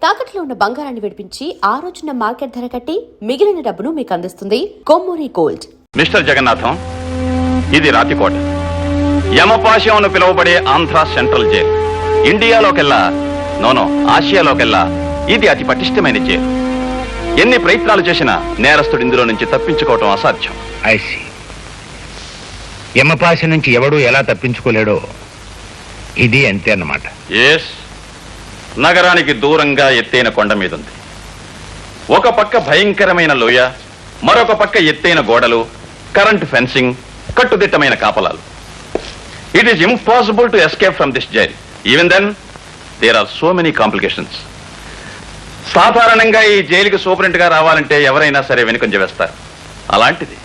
తాకట్లో ఉన్న బంగారాన్ని విడిపించి ఆ రోజున మార్కెట్ ధర కట్టి మిగిలిన డబ్బును మీకు అందిస్తుంది కొమ్మూరి గోల్డ్. మిస్టర్ జగన్నాథం, ఇది రాతికోట. యమపాశం అని పిలువబడే ఆంధ్ర సెంట్రల్ జైలు. ఇండియాలోకెల్లా ఆసియాలోకెల్లా ఇది అతి పటిష్టమైన జైలు. ఎన్ని ప్రయత్నాలు చేసినా నేరస్తుడు ఇందులో నుంచి తప్పించుకోవటం అసాధ్యం. ఐసి యమపాశ నుంచి ఎవడూ ఎలా తప్పించుకోలేడో ఇది అంతే అన్నమాట. ఎస్, నగరానికి దూరంగా ఎత్తైన కొండ మీద ఉంది. ఒక పక్క భయంకరమైన లోయ, మరొక పక్క ఎత్తైన గోడలు, కరెంట్ ఫెన్సింగ్, కట్టుదిట్టమైన కాపలాలు. It is impossible to escape from this jail. Even then there are so many complications. సాధారణంగా ఈ జైలుకి సూపరింట్ గా రావాలంటే ఎవరైనా సరే వెనుకంజ వేస్తారు. అలాంటిది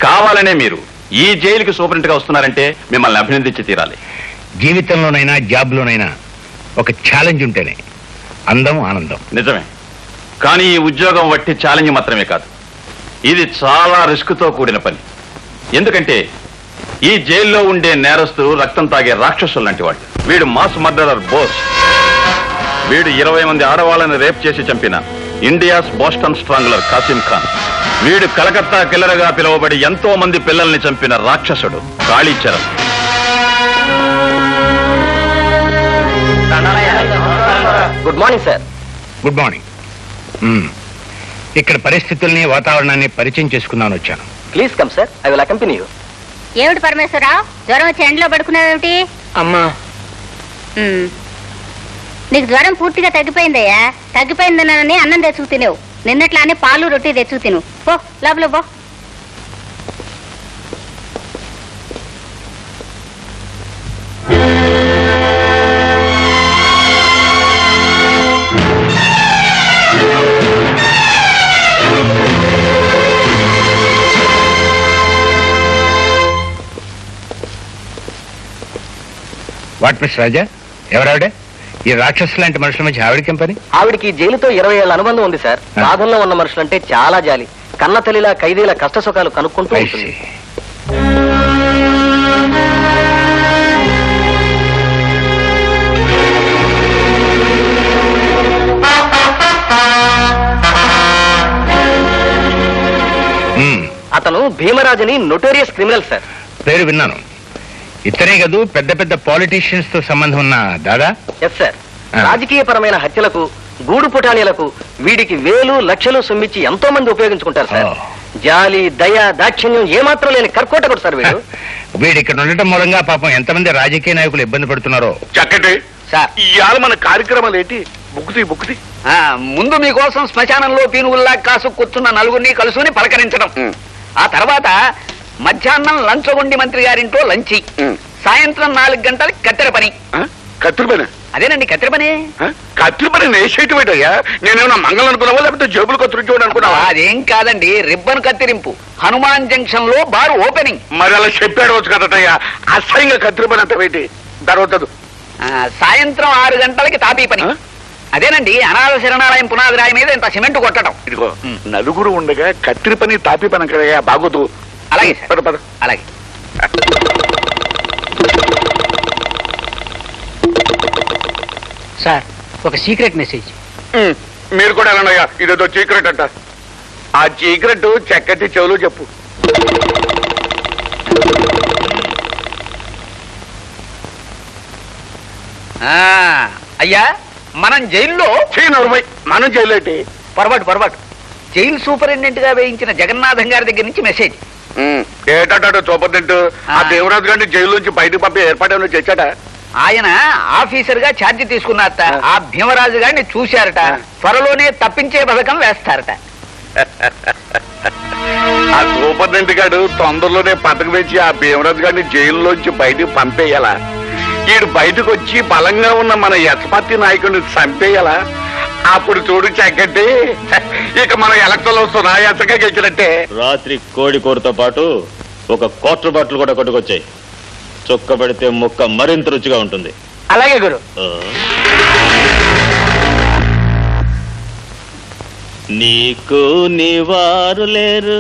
కావాలనే మీరు ఈ జైలుకి సూపరింట్ గా వస్తున్నారంటే మిమ్మల్ని అభినందించి తీరాలి. జీవితంలోనైనా జాబ్లోనైనా ఒక ఛాలెంజ్ ఉంటేనే అందం ఆనందం. నిజమే, కానీ ఈ ఉద్యోగం వట్టి ఛాలెంజ్ మాత్రమే కాదు, ఇది చాలా రిస్క్తో కూడిన పని. ఎందుకంటే ఈ జైల్లో ఉండే నేరస్తులు రక్తం తాగే రాక్షసులు లాంటి వాళ్ళు. వీడు మాస్ మర్డరర్ బోస్. వీడు 20 మంది ఆడవాళ్ళని రేప్ చేసి చంపిన ఇండియాస్ బోస్టన్ స్ట్రాంగులర్ కాసిం ఖాన్. వీడు కలకత్తా కిల్లర్ గా పిలువబడి ఎంతో మంది పిల్లల్ని చంపిన రాక్షసుడు Kalicharan. Good morning sir. Good morning. ఇక్కడ పరిస్థితుల్ని వాతావరణాన్ని పరిచయం చేసుకుందామని వచ్చాను. Please come sir, I will accompany you. ఏమిటి పరమేశ్వరరావు, జ్వరం వచ్చి ఎండలో పడుకున్నావేమిటి? అమ్మా, నీకు జ్వరం పూర్తిగా తగ్గిపోయిందయ్యా. తగ్గిపోయిందనని అన్నం తెచ్చుకు తినేవు. నిన్నట్లానే పాలు రొట్టి తెచ్చుకు తిను. పో లోపల పో. వాట్ మిస్ రాజా, ఎవరావిడే? ఈ రాక్షసు లాంటి మనుషుల మధ్య ఆవిడకేం పని? ఆవిడికి జైలుతో 20 ఏళ్ల అనుబంధం ఉంది సార్. బాధల్లో ఉన్న మనుషులంటే చాలా జాలి. కన్న తల్లిలా ఖైదీల కష్ట సుఖాలు కనుక్కుంటూ ఉంటుంది. అతను భీమరాజుని నోటోరియస్ క్రిమినల్ సార్. పేరు విన్నాను. ఇతనే కదూ పెద్ద పెద్ద పాలిటీషియన్స్ తో సంబంధం ఉన్న దాదా? Yes sir. రాజకీయపరమైన హత్యలకు, గూడు పుటానీలకు వీడికి వేలు లక్షలు సొమ్మిచ్చి ఎంతో మంది ఉపయోగించుకుంటారు సార్. జాలి, దయ, దాక్షిణ్యం ఏమాత్రం లేని కర్కోటకుడు సార్ వీడు. వీడు ఇక్కడ ఉండటం మూలంగా పాపం ఎంతమంది రాజకీయ నాయకులు ఇబ్బంది పడుతున్నారో. చక్కటి సార్, ఇవాళ మన కార్యక్రమాలు ఏంటి? బుక్కుతి ముందు మీకోసం శ్మశానంలో పీనుగుల్లా కాసు కూర్చున్న నలుగురిని కలుసుకుని పలకరించడం. ఆ తర్వాత మధ్యాహ్నం లంచగొండి మంత్రి గారింట్లో లంచి. సాయంత్రం 4 గంటలకి కత్తెర పని. కత్తిరి పని? అదేనండి కత్తెర పని. కత్తిరి పని నేసేటి పెట్టయ్యా. నేనేమన్నా మంగళం అనుకున్నావా, లేకపోతే జేబులు కత్తిరించోడు అనుకున్నావా? అదేం కాదండి, రిబ్బన్ కత్తిరింపు. హనుమాన్ జంక్షన్ లో బార్ ఓపెనింగ్. మరి అలా చెప్పాడు వచ్చు కదటయ్యా. అసహ్యంగా కత్తిరి పని అంత పెట్టి తర్వాత సాయంత్రం 6 గంటలకి తాపీ పని. అదేనండి అనాథ శరణాలయం పునాది రాయి మీద ఇంత సిమెంట్ కొట్టడం. ఇదిగో నలుగురు ఉండగా కత్తిరి పని తాపీ పని కదయ్యా, బాగోదు. అలాగే పద పద. అలాగే. సార్, ఒక సీక్రెట్ మెసేజ్. మీరు కూడా వెళ్ళండియ్యా, ఇదేదో సీక్రెట్ అంట. ఆ సీక్రెట్ చక్కటి చెవులు చెప్పు. అయ్యా, మనం జైల్లో మనం జైలు ఏంటి? పొరపాటు. జైలు సూపరింటెండెంట్ గా వేయించిన జగన్నాథం గారి దగ్గర నుంచి మెసేజ్. ఏటాడు సూపరింటెండెంట్? ఆ దేవరాజు గారిని జైలు నుంచి బయటకు పంపే ఏర్పాటు చేశాడా? ఆయన ఆఫీసర్ గా ఛార్జీ తీసుకున్నారట. ఆ భీమరాజు గారిని చూశారట. త్వరలోనే తప్పించే పథకం వేస్తారట. ఆ సూపరింటెండెంట్ గారు తొందరలోనే పథకం వేసి ఆ భీమరాజు గారిని జైల్లోంచి బయటకు పంపేయాలా? ఈడు బయటకు వచ్చి బలంగా ఉన్న మన యశపతి నాయకుడిని చంపేయాలా? అప్పుడు చూడు చక్కటి, ఇక మన ఎలక్షన్ వస్తున్నా ఎచ్చగా గెలిచినట్టే. రాత్రి కోడి కూరతో పాటు ఒక క్వార్టర్ బాటిల్ కూడా కొట్టుకొచ్చాయి. చొక్క పెడితే ముక్క మరింత రుచిగా ఉంటుంది. అలాగే గురు. నీకు నీవారు లేరు,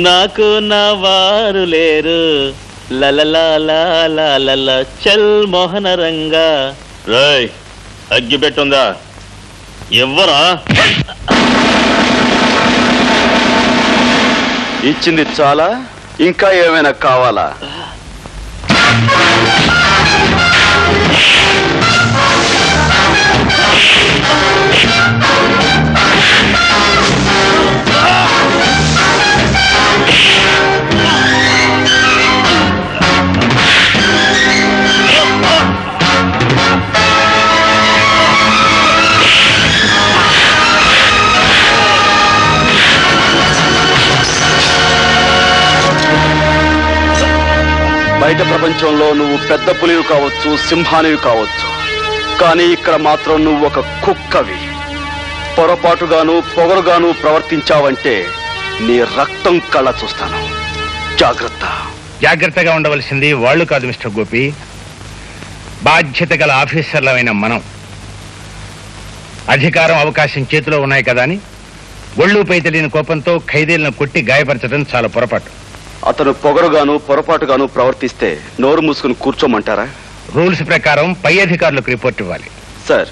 నాకు నా వారు లేరు. లలలా చల్ మోహన రంగా రేయ్ అగ్గి పెట్టుందా ఎవ్వరా? ఇచ్చింది చాలా, ఇంకా ఏమైనా కావాలా? బయట ప్రపంచంలో నువ్వు పెద్ద పులివి కావచ్చు, సింహానివి కావచ్చు, కానీ ఇక్కడ మాత్రం నువ్వు ఒక కుక్కవి. పొరపాటుగాను పొగరుగాను ప్రవర్తించావంటే నీ రక్తం కళ్ళ చూస్తాను. జాగ్రత్త. జాగ్రత్తగా ఉండవలసింది వాళ్ళు కాదు మిస్టర్ గోపి, బాధ్యత గల ఆఫీసర్లమైన మనం. అధికారం అవకాశం చేతిలో ఉన్నాయి కదా అని ఒళ్ళుపై తెలియని కోపంతో ఖైదీలను కొట్టి గాయపరచడం చాలా పొరపాటు. అతను పొగరుగాను పొరపాటుగాను ప్రవర్తిస్తే నోరు మూసుకుని కూర్చోమంటారా? రూల్స్ ప్రకారం పై అధికారులకు రిపోర్ట్ ఇవ్వాలి. సార్,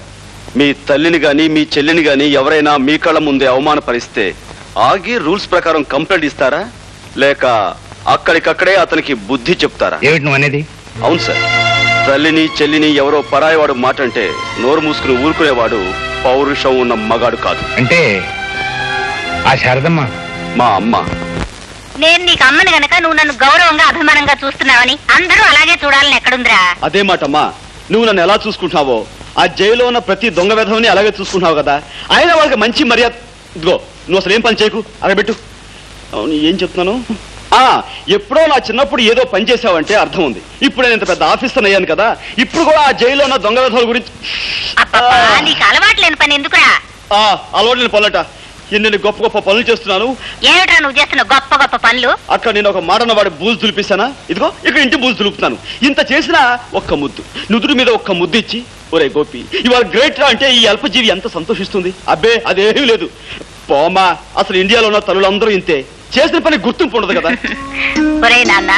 మీ తల్లిని గాని మీ చెల్లిని గాని ఎవరైనా మీ కళ్ళ ముందే అవమానపరిస్తే ఆగి రూల్స్ ప్రకారం కంప్లైంట్ ఇస్తారా, లేక అక్కడికక్కడే అతనికి బుద్ధి చెప్తారా? ఏమిటి నువ్వు అనేది? అవును సార్, తల్లిని చెల్లిని ఎవరో పరాయివాడు మాట అంటే నోరు మూసుకుని ఊరుకునేవాడు పౌరుషం ఉన్న మగాడు కాదు. అంటే ఆ శారదమ్మ మా అమ్మ. నేను నీకు అమ్మని గనక నువ్వు నన్ను గౌరవంగా అభిమానంగా చూస్తున్నావని అందరూ అలాగే చూడాలని ఎక్కడుందిరా? అదే మాటమ్మా, నువ్వు నన్ను ఎలా చూసుకుంటున్నావో ఆ జైల్లో ఉన్న ప్రతి దొంగ విధవని అలాగే చూసుకుంటున్నావు కదా. అయినా వాళ్ళకి మంచి మర్యాద. ఇదిగో నువ్వు అసలు ఏం పని చేయకు, అరబెట్టు. అవును, ఏం చెప్తున్నాను? ఎప్పుడో నా చిన్నప్పుడు ఏదో పని చేసావంటే అర్థం ఉంది. ఇప్పుడు నేను ఇంత పెద్ద ఆఫీసర్ అయ్యాను కదా, ఇప్పుడు కూడా ఆ జైల్లో ఉన్న దొంగ విధవల గురించి. నీకు అలవాటు లేని పని ఎందుకురా? అలవాటు లేని పనులట. ఎన్ని గొప్ప గొప్ప పనులు చేస్తున్నాను. ఏమిట్రా నువ్వు చేస్తున్న గొప్ప గొప్ప పనులు? అక్కడ నేను ఒక మాటన్న వాడి బూజు దులిపిస్తానా? ఇదిగో ఇక్కడ ఇంటి బూజు దులుపుతాను. ఇంత చేసినా ఒక్క ముద్దు, నుదురు మీద ఒక్క ముద్దు ఇచ్చి, ఒరే గోపి ఇవాళ గ్రేట్ రా అంటే ఈ అల్పజీవి ఎంత సంతోషిస్తుంది. అబ్బే అదేమీ లేదు. పోమా, అసలు ఇండియాలో ఉన్న తల్లులందరూ ఇంతే. చేసిన పని గుర్తింపు ఉండదు కదా. ఒరే నాన్న,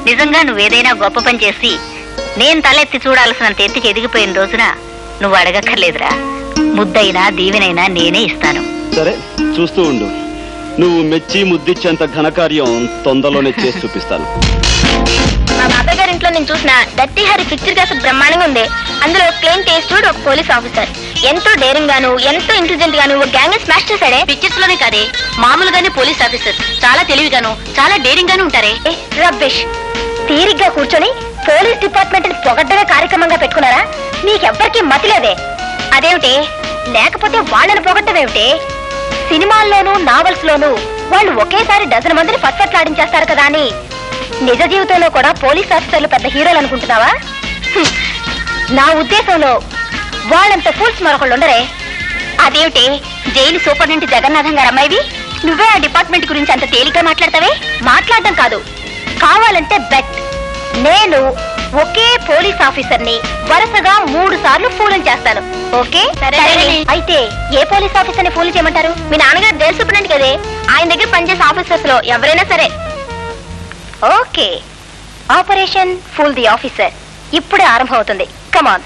నిజంగా నువ్వేదైనా గొప్ప పని చేసి నేను తలెత్తి చూడాల్సినంత ఎత్తికి ఎదిగిపోయిన రోజున నువ్వు అడగక్కర్లేదురా. ముద్దైనా దీవెనైనా నేనే ఇస్తాను. సరే, చూస్తూ ఉండు. నువ్వు మెచ్చి ముద్దిచ్చేంత ఘనకార్యం తొందరలోనే చేసి చూపిస్తాను. మా బాబాయ్ గారి ఇంట్లో నేను చూసిన దత్తి హరి పిక్చర్ కాస్త బ్రహ్మాండంగా ఉంది. అందులో క్లీన్ టేస్ట్ ఒక పోలీస్ ఆఫీసర్ ఎంతో డేరింగ్ గాను ఎంతో ఇంటెలిజెంట్ గాను ఒక గ్యాంగ్ స్మాష్ చేశాడే. పిక్చర్స్ లోనే కాదే, మామూలుగానే పోలీస్ ఆఫీసర్ చాలా తెలివిగాను చాలా డేరింగ్ గాను ఉంటారే. రబ్బిష్. తీరిగ్గా కూర్చొని పోలీస్ డిపార్ట్మెంట్ ని పొగడ్డమే కార్యక్రమంగా పెట్టుకున్నారా? మీకెవ్వరికీ మతిలేదే. అదేమిటి? లేకపోతే వాళ్ళని పొగడ్డమేమిటి? సినిమాల్లోనూ నావల్స్ లోనూ వాళ్ళు ఒకేసారి డజన్ మందిని ఫట్ఫట్లాడించేస్తారు కదా అని నిజ జీవితంలో కూడా పోలీస్ ఆఫీసర్లు పెద్ద హీరోలు అనుకుంటున్నావా? నా ఉద్దేశంలో వాళ్ళంత ఫూల్స్ మరొకళ్ళు ఉండరే. అదేమిటి? జైలు సూపరింటెండెంట్ జగన్నాథం గారు అమ్మాయివి నువ్వే ఆ డిపార్ట్మెంట్ గురించి అంత తేలిగ్గా మాట్లాడతావే? మాట్లాడడం కాదు, కావాలంటే బెట్. నేను ఒకే పోలీస్ ఆఫీసర్ ని వరుసగా 3 సార్లు ఫూల్ చేస్తాను. ఓకే? అయితే ఏ పోలీస్ ఆఫీసర్ ని ఫూల్ చేయమంటారు? మీ నాన్నగారు జైలు సూపరింటెండెంట్ కదే, ఆయన దగ్గర పనిచేసే ఆఫీసర్స్ లో ఎవరైనా సరే. Okay, operation fool the officer ఇప్పుడే ఆరంభం అవుతుంది. Come on.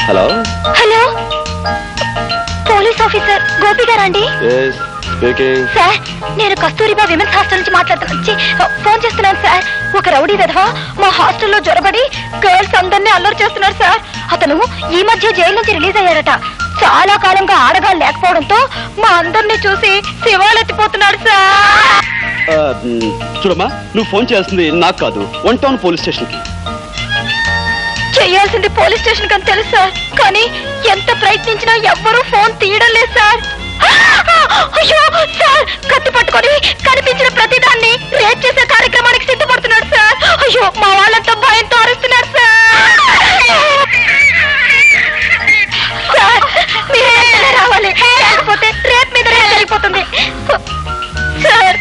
Hello hello, police officer Gopi గారా అండి? సార్, నేను కస్తూరిబా విమెన్స్ హాస్టల్ నుంచి ఫోన్ చేస్తున్నాను సార్. ఒక రౌడీ విధవ మా హాస్టల్లో జొరబడి గర్ల్స్ అందరినీ అల్లరి చేస్తున్నారు సార్. అతను ఈ మధ్య జైలు నుంచి రిలీజ్ అయ్యారట. చాలా కాలంగా ఆడగాళ్ళు లేకపోవడంతో మా అందరినీ చూసి శివాలెత్తిపోతున్నాడు సార్. చూడమ్మా, నువ్వు ఫోన్ చేయాల్సింది నాకు కాదు, 1 టౌన్ పోలీస్ స్టేషన్ కి. చేయాల్సింది పోలీస్ స్టేషన్ కని తెలుసు సార్, కానీ ఎంత ప్రయత్నించినా ఎవ్వరూ ఫోన్ తీయడం లేదు సార్. అయ్యో సార్, కత్తి పట్టుకొని కనిపించిన ప్రతిదాన్ని రేప్ చేసే కార్యక్రమానికి సిద్ధపడుతున్నాడు సార్. అయ్యో, మా వాళ్ళంతా భయంతో అరుస్తున్నారు సార్. మీరు రావాలి, లేకపోతే రేప్ మీద రేప్ జరిగిపోతుంది సార్.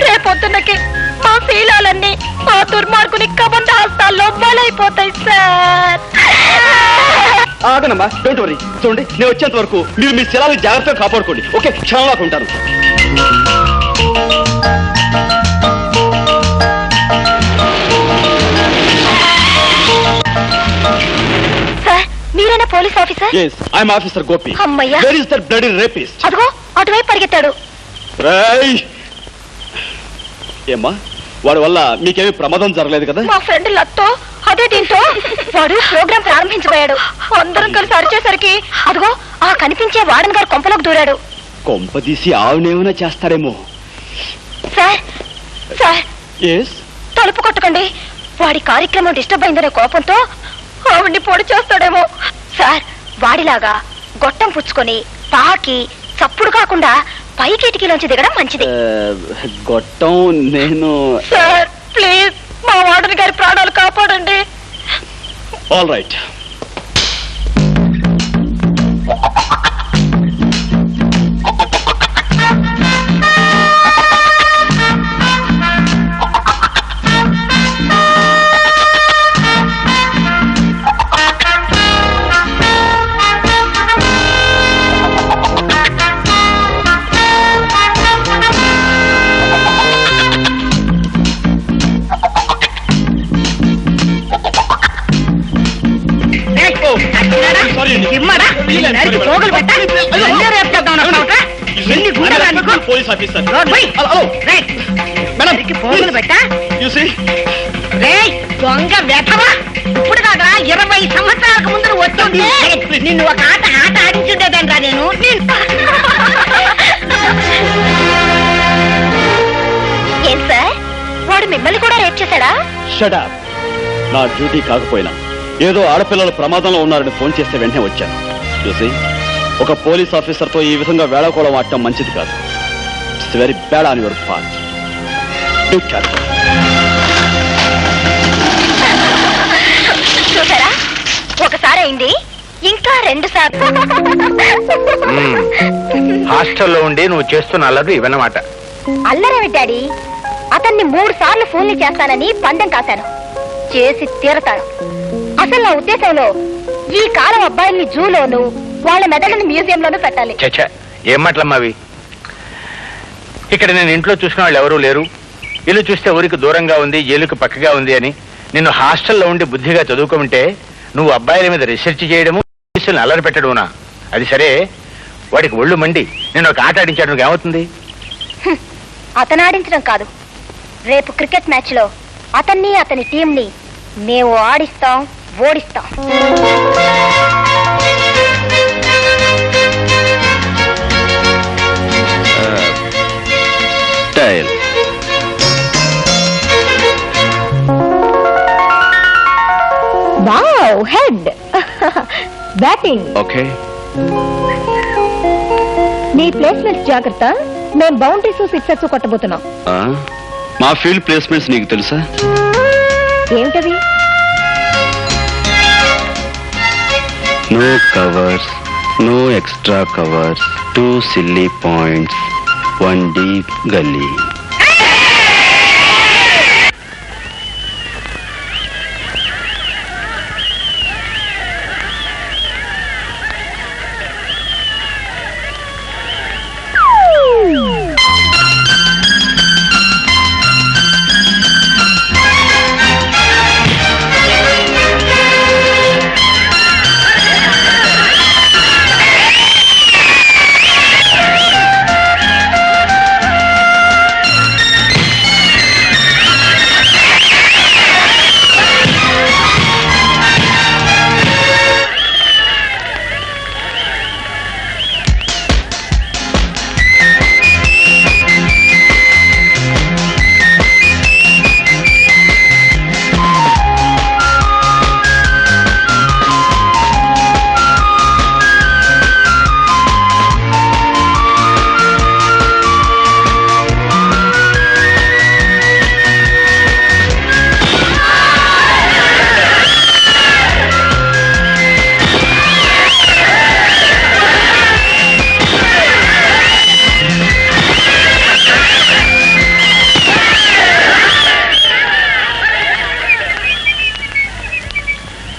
రేపొద్దున్నకి మా శీలాలన్నీ ఆ దుర్మార్గుని కబంధ హస్తాల్లో బలైపోతాయి సార్. ఆగనమ్మా, డోంట్ వరీ. చూడండి, నేను వచ్చేంత వరకు మీరు మీ శిలాన్ని జాగ్రత్తగా కాపాడుకోండి. ఓకే, క్షణంలో ఉంటాను. Police officer? Yes, I'm Officer Gopi. అమ్మయ్యా. Where is that bloody rapist? అదిగో అటువైపు పరిగెత్తాడు. Ray! ఏమ్మా, వాడి వల్ల మీకేమీ ప్రమాదం జరగలేదు కదా? మా ఫ్రెండ్ లత్తో అదే దీంతో వాడు ప్రోగ్రామ్ ప్రారంభించబోయాడు. అందరం కలిసి అరిచేసరికి అదిగో ఆ కనిపించే వార్డెన్ గారు కొంపలోకి దూరాడు. కొంపదీసి ఆవునేమైనా చేస్తాడేమో. సార్ సార్ ఎస్, తలుపు కొట్టకండి. వాడి కార్యక్రమం డిస్టర్బ్ అయిందనే కోపంతో ఆవిడ్ని పొడి చేస్తాడేమో. సార్ వాడిలాగా గొట్టం పుచ్చుకొని పాకి చప్పుడు కాకుండా పై కిటికీలోంచి దిగడం మంచిది. గొట్టం నేను. సార్ ప్లీజ్ మా వార్డెన్ గారి ప్రాణాలు కాపాడండి. All right. Police officer. దొంగ వెధవా, ఇప్పుడు కాగా 20 సంవత్సరాలకు ముందు వస్తుంది. నిన్ను ఒక ఆట ఆడించుండేదండ్రా నేను. ఏం సార్, వాడు మిమ్మల్ని కూడా రేప్ చేశాడా? Shut up. నా డ్యూటీ కాకపోయినా ఏదో ఆడపిల్లలు ప్రమాదంలో ఉన్నారని ఫోన్ చేస్తే వెంటనే వచ్చాను. చూసి, ఒక పోలీస్ ఆఫీసర్తో ఈ విధంగా వేళాకోళం ఆడటం మంచిది కాదు. It's very bad on your part. చూసారా, ఒకసారి అయింది, ఇంకా 2 సార్లు. హాస్టల్లో ఉండి నువ్వు చేస్తున్న అల్లరి ఇవన్నమాట. అల్లరేమి డాడీ, అతన్ని 3 సార్లు ఫోన్లు చేస్తానని పందెం కాశాను. చేసి తీరతాను. అసలు నా ఉద్దేశంలో ఈ కాలం అబ్బాయిల్ని జూలోను వాళ్ళ మెదడుని మ్యూజియంలోనూ పెట్టాలి. చచ్చా, ఏం మాటలమ్మా అవి? ఇక్కడ నేను ఇంట్లో చూసిన వాళ్ళు ఎవరూ లేరు. ఇల్లు చూస్తే ఊరికి దూరంగా ఉంది, జైలుకి పక్కగా ఉంది అని నిన్ను హాస్టల్లో ఉండి బుద్ధిగా చదువుకుంటే నువ్వు అబ్బాయిల మీద రీసెర్చ్ చేయడము, అల్లరి పెట్టడమునా? అది సరే, వాడికి ఒళ్ళు మండి నేను ఒక ఆట ఆడించాడు, ఏమవుతుంది? అతను ఆడించడం కాదు, రేపు క్రికెట్ మ్యాచ్ లో అతన్ని అతని టీంని మేము ఆడిస్తాం, ఓడిస్తాం. Tail. Wow, head batting. Okay. నీ ప్లేస్మెంట్స్ జాగ్రత్త, మేము బౌండరీస్ సిక్సర్స్ కొట్టబోతున్నాం. మా ఫీల్డ్ ప్లేస్మెంట్స్ నీకు తెలుసా? ఏమిటది? No covers, no extra covers, 2 silly points, 1 deep gully.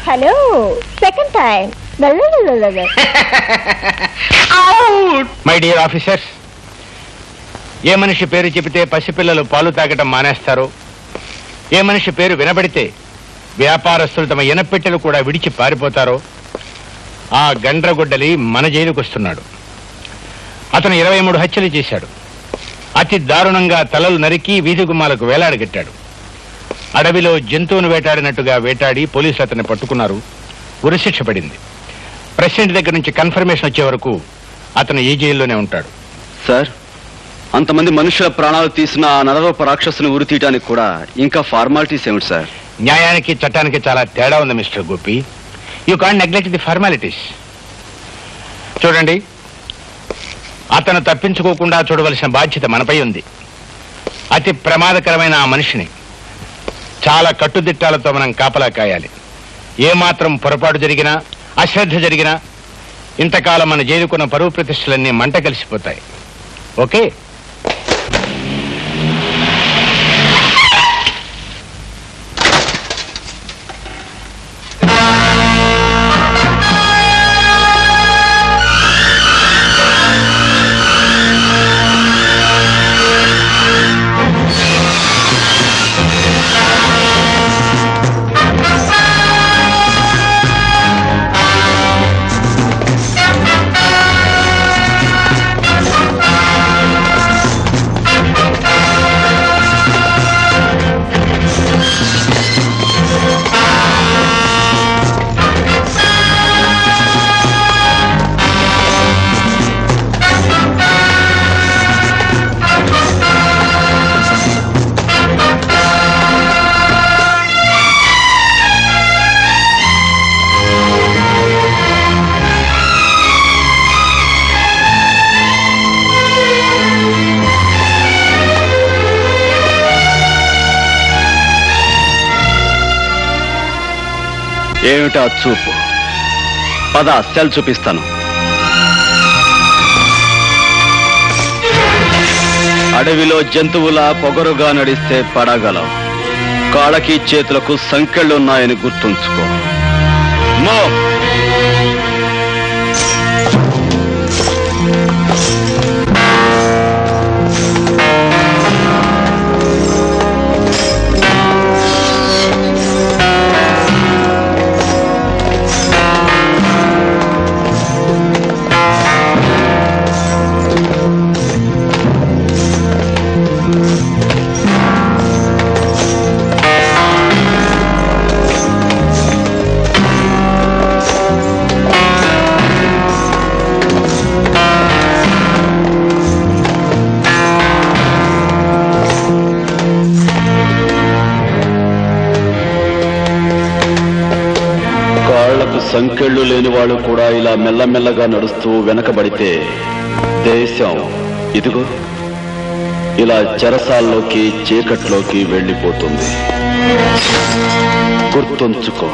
Hello, second time. My dear officers, ఏ మనిషి పేరు చెబితే పసిపిల్లలు పాలు తాగటం మానేస్తారో, ఏ మనిషి పేరు వినబడితే వ్యాపారస్తులు తమ ఇనపెట్టెలు కూడా విడిచి పారిపోతారో ఆ గండ్రగొడ్డలి మన జైలుకు వస్తున్నాడు. అతను 23 హత్యలు చేశాడు. అతి దారుణంగా తలలు నరికి వీధి గుమ్మాలకు వేలాడగట్టాడు. అడవిలో జంతువును వేటాడినట్టుగా వేటాడి పోలీసులు అతన్ని పట్టుకున్నారు. ఉరిశిక్ష పడింది. ప్రెసిడెంట్ దగ్గర నుంచి కన్ఫర్మేషన్ వచ్చే వరకు అతను ఈ జైల్లోనే ఉంటాడు. సార్, అంతమంది మనుషుల ప్రాణాలు తీసిన ఆ నరరూప రాక్షసుని ఉరి తీయడానికి కూడా ఇంకా ఫార్మాలిటీస్ ఏమిటి సార్? న్యాయానికి చట్టానికి చాలా తేడా ఉంది mister Gopi. You can't neglect the formalities. చూడండి, అతను తప్పించుకోకుండా చూడవలసిన బాధ్యత మనపై ఉంది. అతి ప్రమాదకరమైన ఆ మనిషిని చాలా కట్టుదిట్టాలతో మనం కాపలా కాయాలి. ఏమాత్రం పొరపాటు జరిగినా, అశ్రద్ధ జరిగినా ఇంతకాలం మన జైలుకున్న పరువు ప్రతిష్టలన్నీ మంట కలిసిపోతాయి. ఓకే? ఏమిటా చూపు? పద, సెల్ చూపిస్తాను. అడవిలో జంతువులా పొగరుగా నడిస్తే పడగలవు. కాళ్ళకి చేతులకు సంకెళ్ళున్నాయని గుర్తుంచుకో. మో సంకెళ్ళు లేని వాళ్ళు కూడా ఇలా మెల్లమెల్లగా నడుస్తూ వెనకబడితే దేశం ఇదిగో ఇలా చెరసాల్లోకి, చీకట్లోకి వెళ్ళిపోతుంది. గుర్తుంచుకో.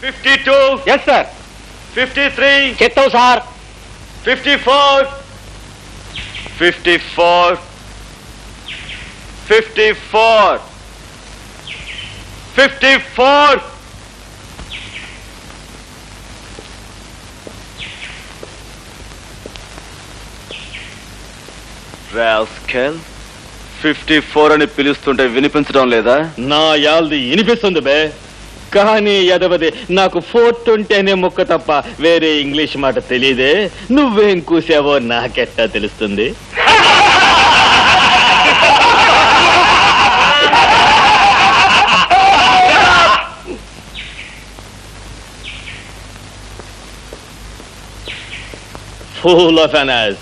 52. Yes sir. 53. చెప్తావు సార్. 54. 54. 54. 54. రాస్కెల్, 54 అని పిలుస్తుంటే వినిపించడం లేదా? నా యాల్ది వినిపిస్తుంది బే, కానీ ఎదవది నాకు 420 అనే ముక్క తప్ప వేరే ఇంగ్లీష్ మాట తెలియదే. నువ్వేం కూసావో నాకెట్టా తెలుస్తుంది? Full of an ass.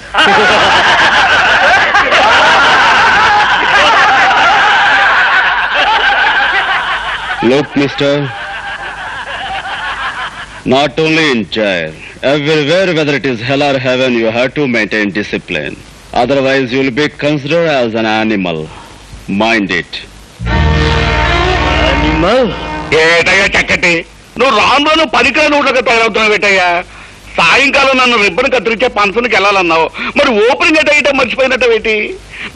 Look, mister, not only in jail, everywhere, whether it is hell or heaven, you have to maintain discipline. Otherwise, you will be considered as an animal. Mind it. Animal? ఏటయ్యా చక్కటి, నువ్వు రాను పనికిరా నోట్లుగా తయారవుతున్నావు ఏటయ్యా. సాయంకాలం నన్ను ribbon కత్తిరించే ఫంక్షన్కి వెళ్ళాలన్నావు, మరి opening ఎటైతే మర్చిపోయినట్టేటి?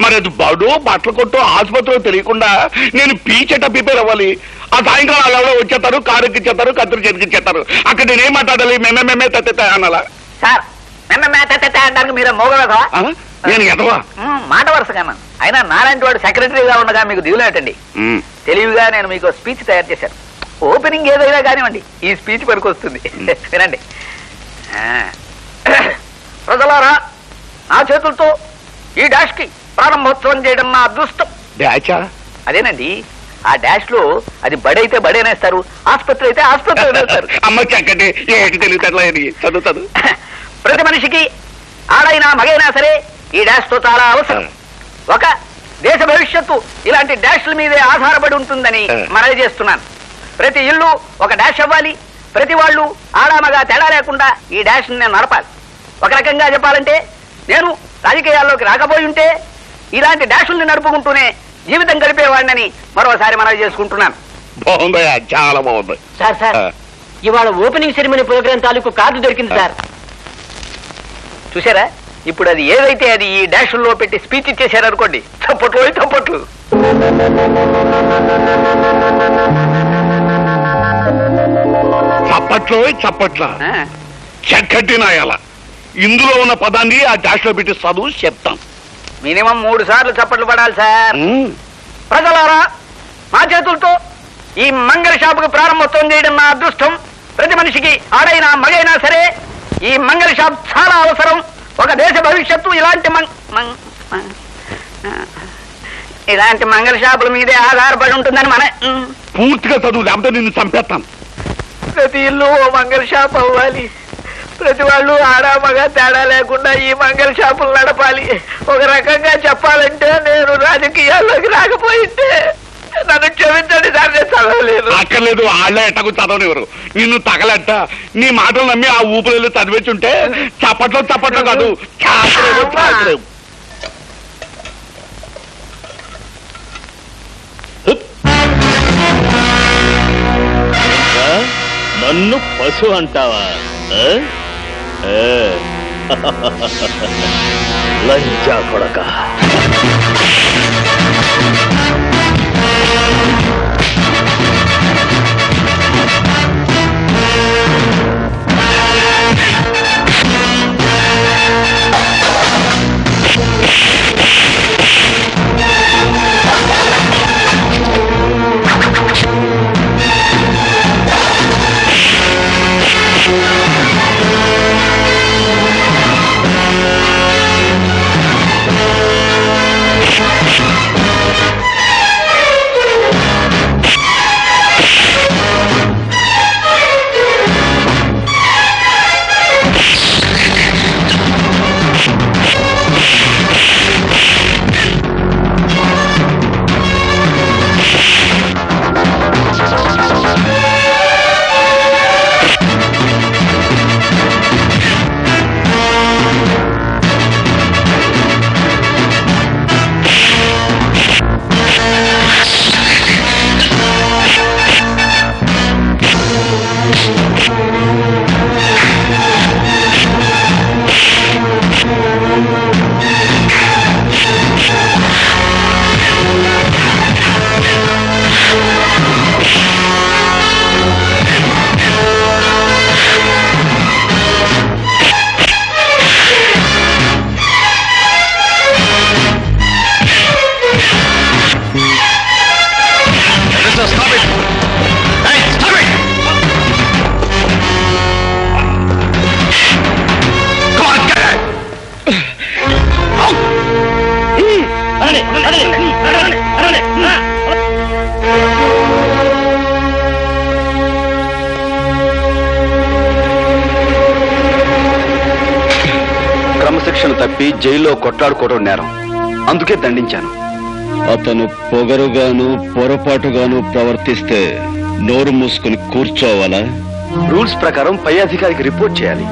మరి అది బడు, బట్టల కొట్టు, ఆసుపత్రిలో తెలియకుండా నేను పీచెట ప్రిపేర్ అవ్వాలి. ఆ సాయంకాలం అలా వచ్చేస్తారు, కారు ఎక్కిచ్చేస్తారు, కత్తిరి చేతికిచ్చేస్తారు. అక్కడ నేనేం మాట్లాడాలి? మేమే తత్తే అనాలా? సార్, అంటానికి మీరు మోగలదా? నేను ఎదవా? మాట వరుసగా. అయినా నారాయణ వాడు సెక్రటరీగా ఉండగా మీకు దిగులేటండి. తెలివిగా నేను మీకు స్పీచ్ తయారు చేశాను. ఓపెనింగ్ ఏదైనా కానివ్వండి, ఈ స్పీచ్ వరకు వస్తుంది. వినండి. ప్రజలారా, నా చేతులతో ఈ డాష్ కి ప్రారంభోత్సవం చేయడం నా అదృష్టం. డాచా? అదేనండి, ఆ డాష్ లో అది బడైతే బడేనేస్తారు, ఆసుపత్రి అయితే ఆసుపత్రి వేస్తారు. అమ్మ చక్కటి ఏంటి తెలియదు చదువు. ప్రతి మనిషికి ఆడైనా మగైనా సరే ఈ డాష్ తో చాలా అవసరం. ఒక దేశ భవిష్యత్తు ఇలాంటి డాష్ల మీదే ఆధారపడి ఉంటుందని మనవి చేస్తున్నాను. ప్రతి ఇల్లు ఒక డాష్ అవ్వాలి. ప్రతి వాళ్ళు ఆడామగా తేడా లేకుండా ఈ డాష్ నేను నడపాలి. ఒక రకంగా చెప్పాలంటే నేను రాజకీయాల్లోకి రాకపోయి ఉంటే ఇలాంటి డాషుల్ని నడుపుకుంటూనే జీవితం గడిపేవాడినని మరోసారి మనవి చేసుకుంటున్నాను. బాగుందయ్యా, చాలా బాగుంది. సార్ ఇవాళ ఓపెనింగ్ సెరమనీ ప్రోగ్రామ్ తాలూకు కార్డు దొరికింది సార్. చూసారా, ఇప్పుడు అది ఏదైతే అది ఈ డాషుల్లో పెట్టి స్పీచ్ ఇచ్చేశారు అనుకోండి, చప్పట్లు చప్పట్లు. చప్పట్ల చక్కటి నాయాల. ఇందులో ఉన్న పదాన్ని ఆ డాష్ లో పెట్టి చదువు చెప్తాం. మినిమం 3 సార్లు చప్పట్లు పడాలి సార్. ప్రజలారా, మా చేతులతో ఈ మంగళ షాపుకి ప్రారంభోత్సవం చేయడం నా అదృష్టం. ప్రతి మనిషికి ఆడైనా మగైనా సరే ఈ మంగళ షాప్ చాలా అవసరం. ఒక దేశ భవిష్యత్తు ఇలాంటి మంగళ షాపుల మీదే ఆధారపడి ఉంటుందని మన పూర్తిగా చదువు, లేకపోతే నిన్ను చంపేస్తాను. ప్రతి ఇల్లు ఓ మంగళ షాప్ అవ్వాలి. ప్రతి వాళ్ళు ఆడా మగ తేడా లేకుండా ఈ మంగళ షాపులు నడపాలి. ఒక రకంగా చెప్పాలంటే నేను రాజకీయాల్లోకి రాకపోయింటే నన్ను క్షమించండి సార్, నేను చదవలేదు. అక్కర్లేదు, వాళ్ళ ఎట్టకు చదవనివ్వరు. నిన్ను తగలెట్ట నీ మాటలు నమ్మి ఆ ఊపిరిలో చదివేచుంటే చప్పట్లో కాదు చాకరేవు. నన్ను పశు అంటావా? లంచా కొడక. క్రమశిక్షణ తప్పి జైల్లో కొట్లాడుకోవడం నేరం, అందుకే దండించాను. అతను పొగరుగాను పొరపాటుగాను ప్రవర్తిస్తే నోరు మూసుకుని కూర్చోవాలా? రూల్స్ ప్రకారం పై అధికారికి రిపోర్ట్ చేయాలి.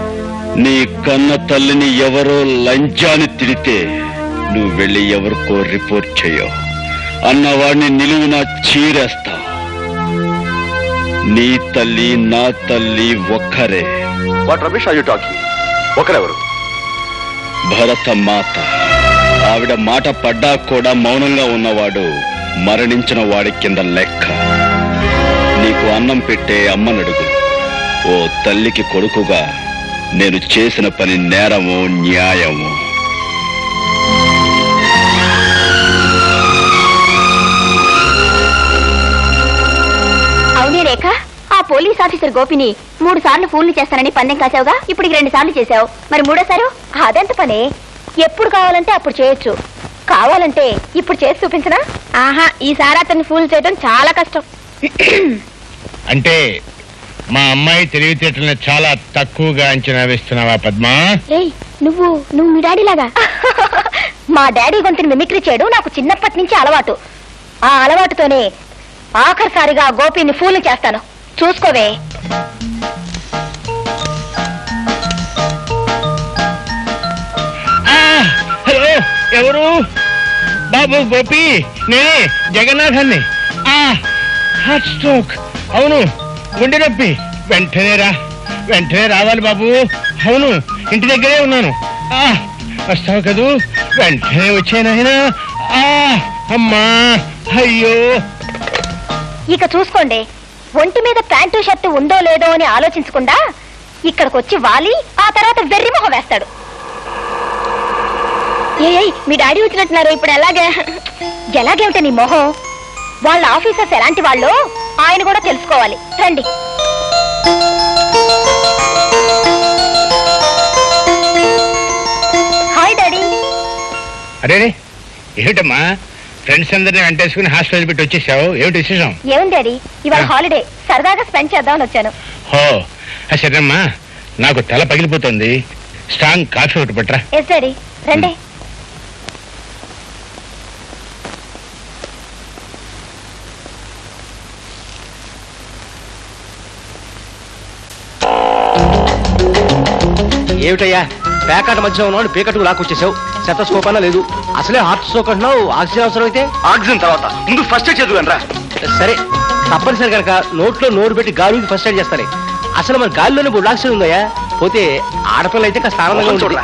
నీ కన్న తల్లిని ఎవరో లంచాన్ని తిడితే నువ్వు వెళ్ళి ఎవరికో రిపోర్ట్ చేయవు అన్నవాడిని నిలువున చీరేస్తా. నీ తల్లి నా తల్లి ఒక్కరే. What Ramesh are you talking? ఒకరెవరు? భరత మాత. ఆవిడ మాట పడ్డా కూడా మౌనంగా ఉన్నవాడు మరణించిన వాడి కింద లెక్క. నీకు అన్నం పెట్టే అమ్మనడుగు. ఓ తల్లికి కొడుకుగా నేను చేసిన పని నేరము న్యాయము. అవునే రేఖ, ఆ పోలీస్ ఆఫీసర్ గోపిని 3 సార్లు ఫోన్లు చేస్తానని పందెం కాసావుగా, ఇప్పుడు 2 సార్లు చేశావు, మరి 3వ అదెంత పని? ఎప్పుడు కావాలంటే అప్పుడు చేయొచ్చు, కావాలంటే ఇప్పుడు చేసి చూపించనా? ఆహా, ఈసారి అతన్ని ఫూల్ చేయడం చాలా కష్టం. అంటే మా అమ్మాయి తెలివితేటలను చాలా తక్కువగా అంచనా వేస్తున్నావా పద్మా? ఏయ్, నువ్వు మీ డాడీ లాగా. మా డాడీ గొంతుని మిమిక్రీ చేయడం నాకు చిన్నప్పటి నుంచి అలవాటు. ఆ అలవాటుతోనే ఆఖరిసారిగా గోపిని ఫూల్ చేస్తాను, చూసుకోవే. హలో, ఎవరు? బాబు గోపి, నేనే జగన్నాథాన్ని. Heart stroke. అవును, గుండె నొప్పి. వెంటనే రావాలి బాబు. అవును, ఇంటి దగ్గరే ఉన్నాను. వస్తావు కదూ? వెంటనే వచ్చానాయనా. అమ్మా, అయ్యో. ఇక చూసుకోండి, ఒంటి మీద ప్యాంటు షర్టు ఉందో లేదో అని ఆలోచించకుండా ఇక్కడికి వచ్చి వాలి ఆ తర్వాత వెర్రి మొహం వేస్తాడు. మీ డాడీ వచ్చినట్టున్నారు, ఇప్పుడు ఎలాగేమిటే నీ మొహం? వాళ్ళ ఆఫీసర్స్ ఎలాంటి వాళ్ళు ఆయన కూడా తెలుసుకోవాలి. రండి. Hi daddy. అరే, ఏమిటమ్మా ఫ్రెండ్స్ అందరినీ వెంటేసుకుని హాస్పిటల్ పెట్టి వచ్చేసావు? ఏమిటి విశేషం? ఏముంది డాడీ, ఇవాళ హాలిడే, సరదాగా స్పెండ్ చేద్దామని వచ్చాను. హో, సరేమ్మా, నాకు తల పగిలిపోతుంది. స్ట్రాంగ్ కాఫీ ఒకటి పట్టరా. ఎస్ డాడీ, రండి. ఏమిటయ్యా, పేకాట మధ్యలో ఉన్నాడు, పేకట్టుకు లాక్కొచ్చేసావు. శతస్కోప్ అన్నా లేదు. అసలే హార్ట్ స్ట్రోక్ అంటున్నావు, ఆక్సిజన్ అవసరం అయితే ఆక్సిజన్ తర్వాత ముందు ఫస్ట్ ఎయిడ్ చదువు రా. సరే, తప్పనిసరి కనుక నోట్లో నోరు పెట్టి గాలికి ఫస్ట్ ఎయిడ్ చేస్తానే. అసలు మన గాలిలోనే 3 ఆక్సిజన్ ఉందయ్యా. పోతే ఆడపిల్ల అయితే కాస్త ఆనందంగా ఉంటుంది.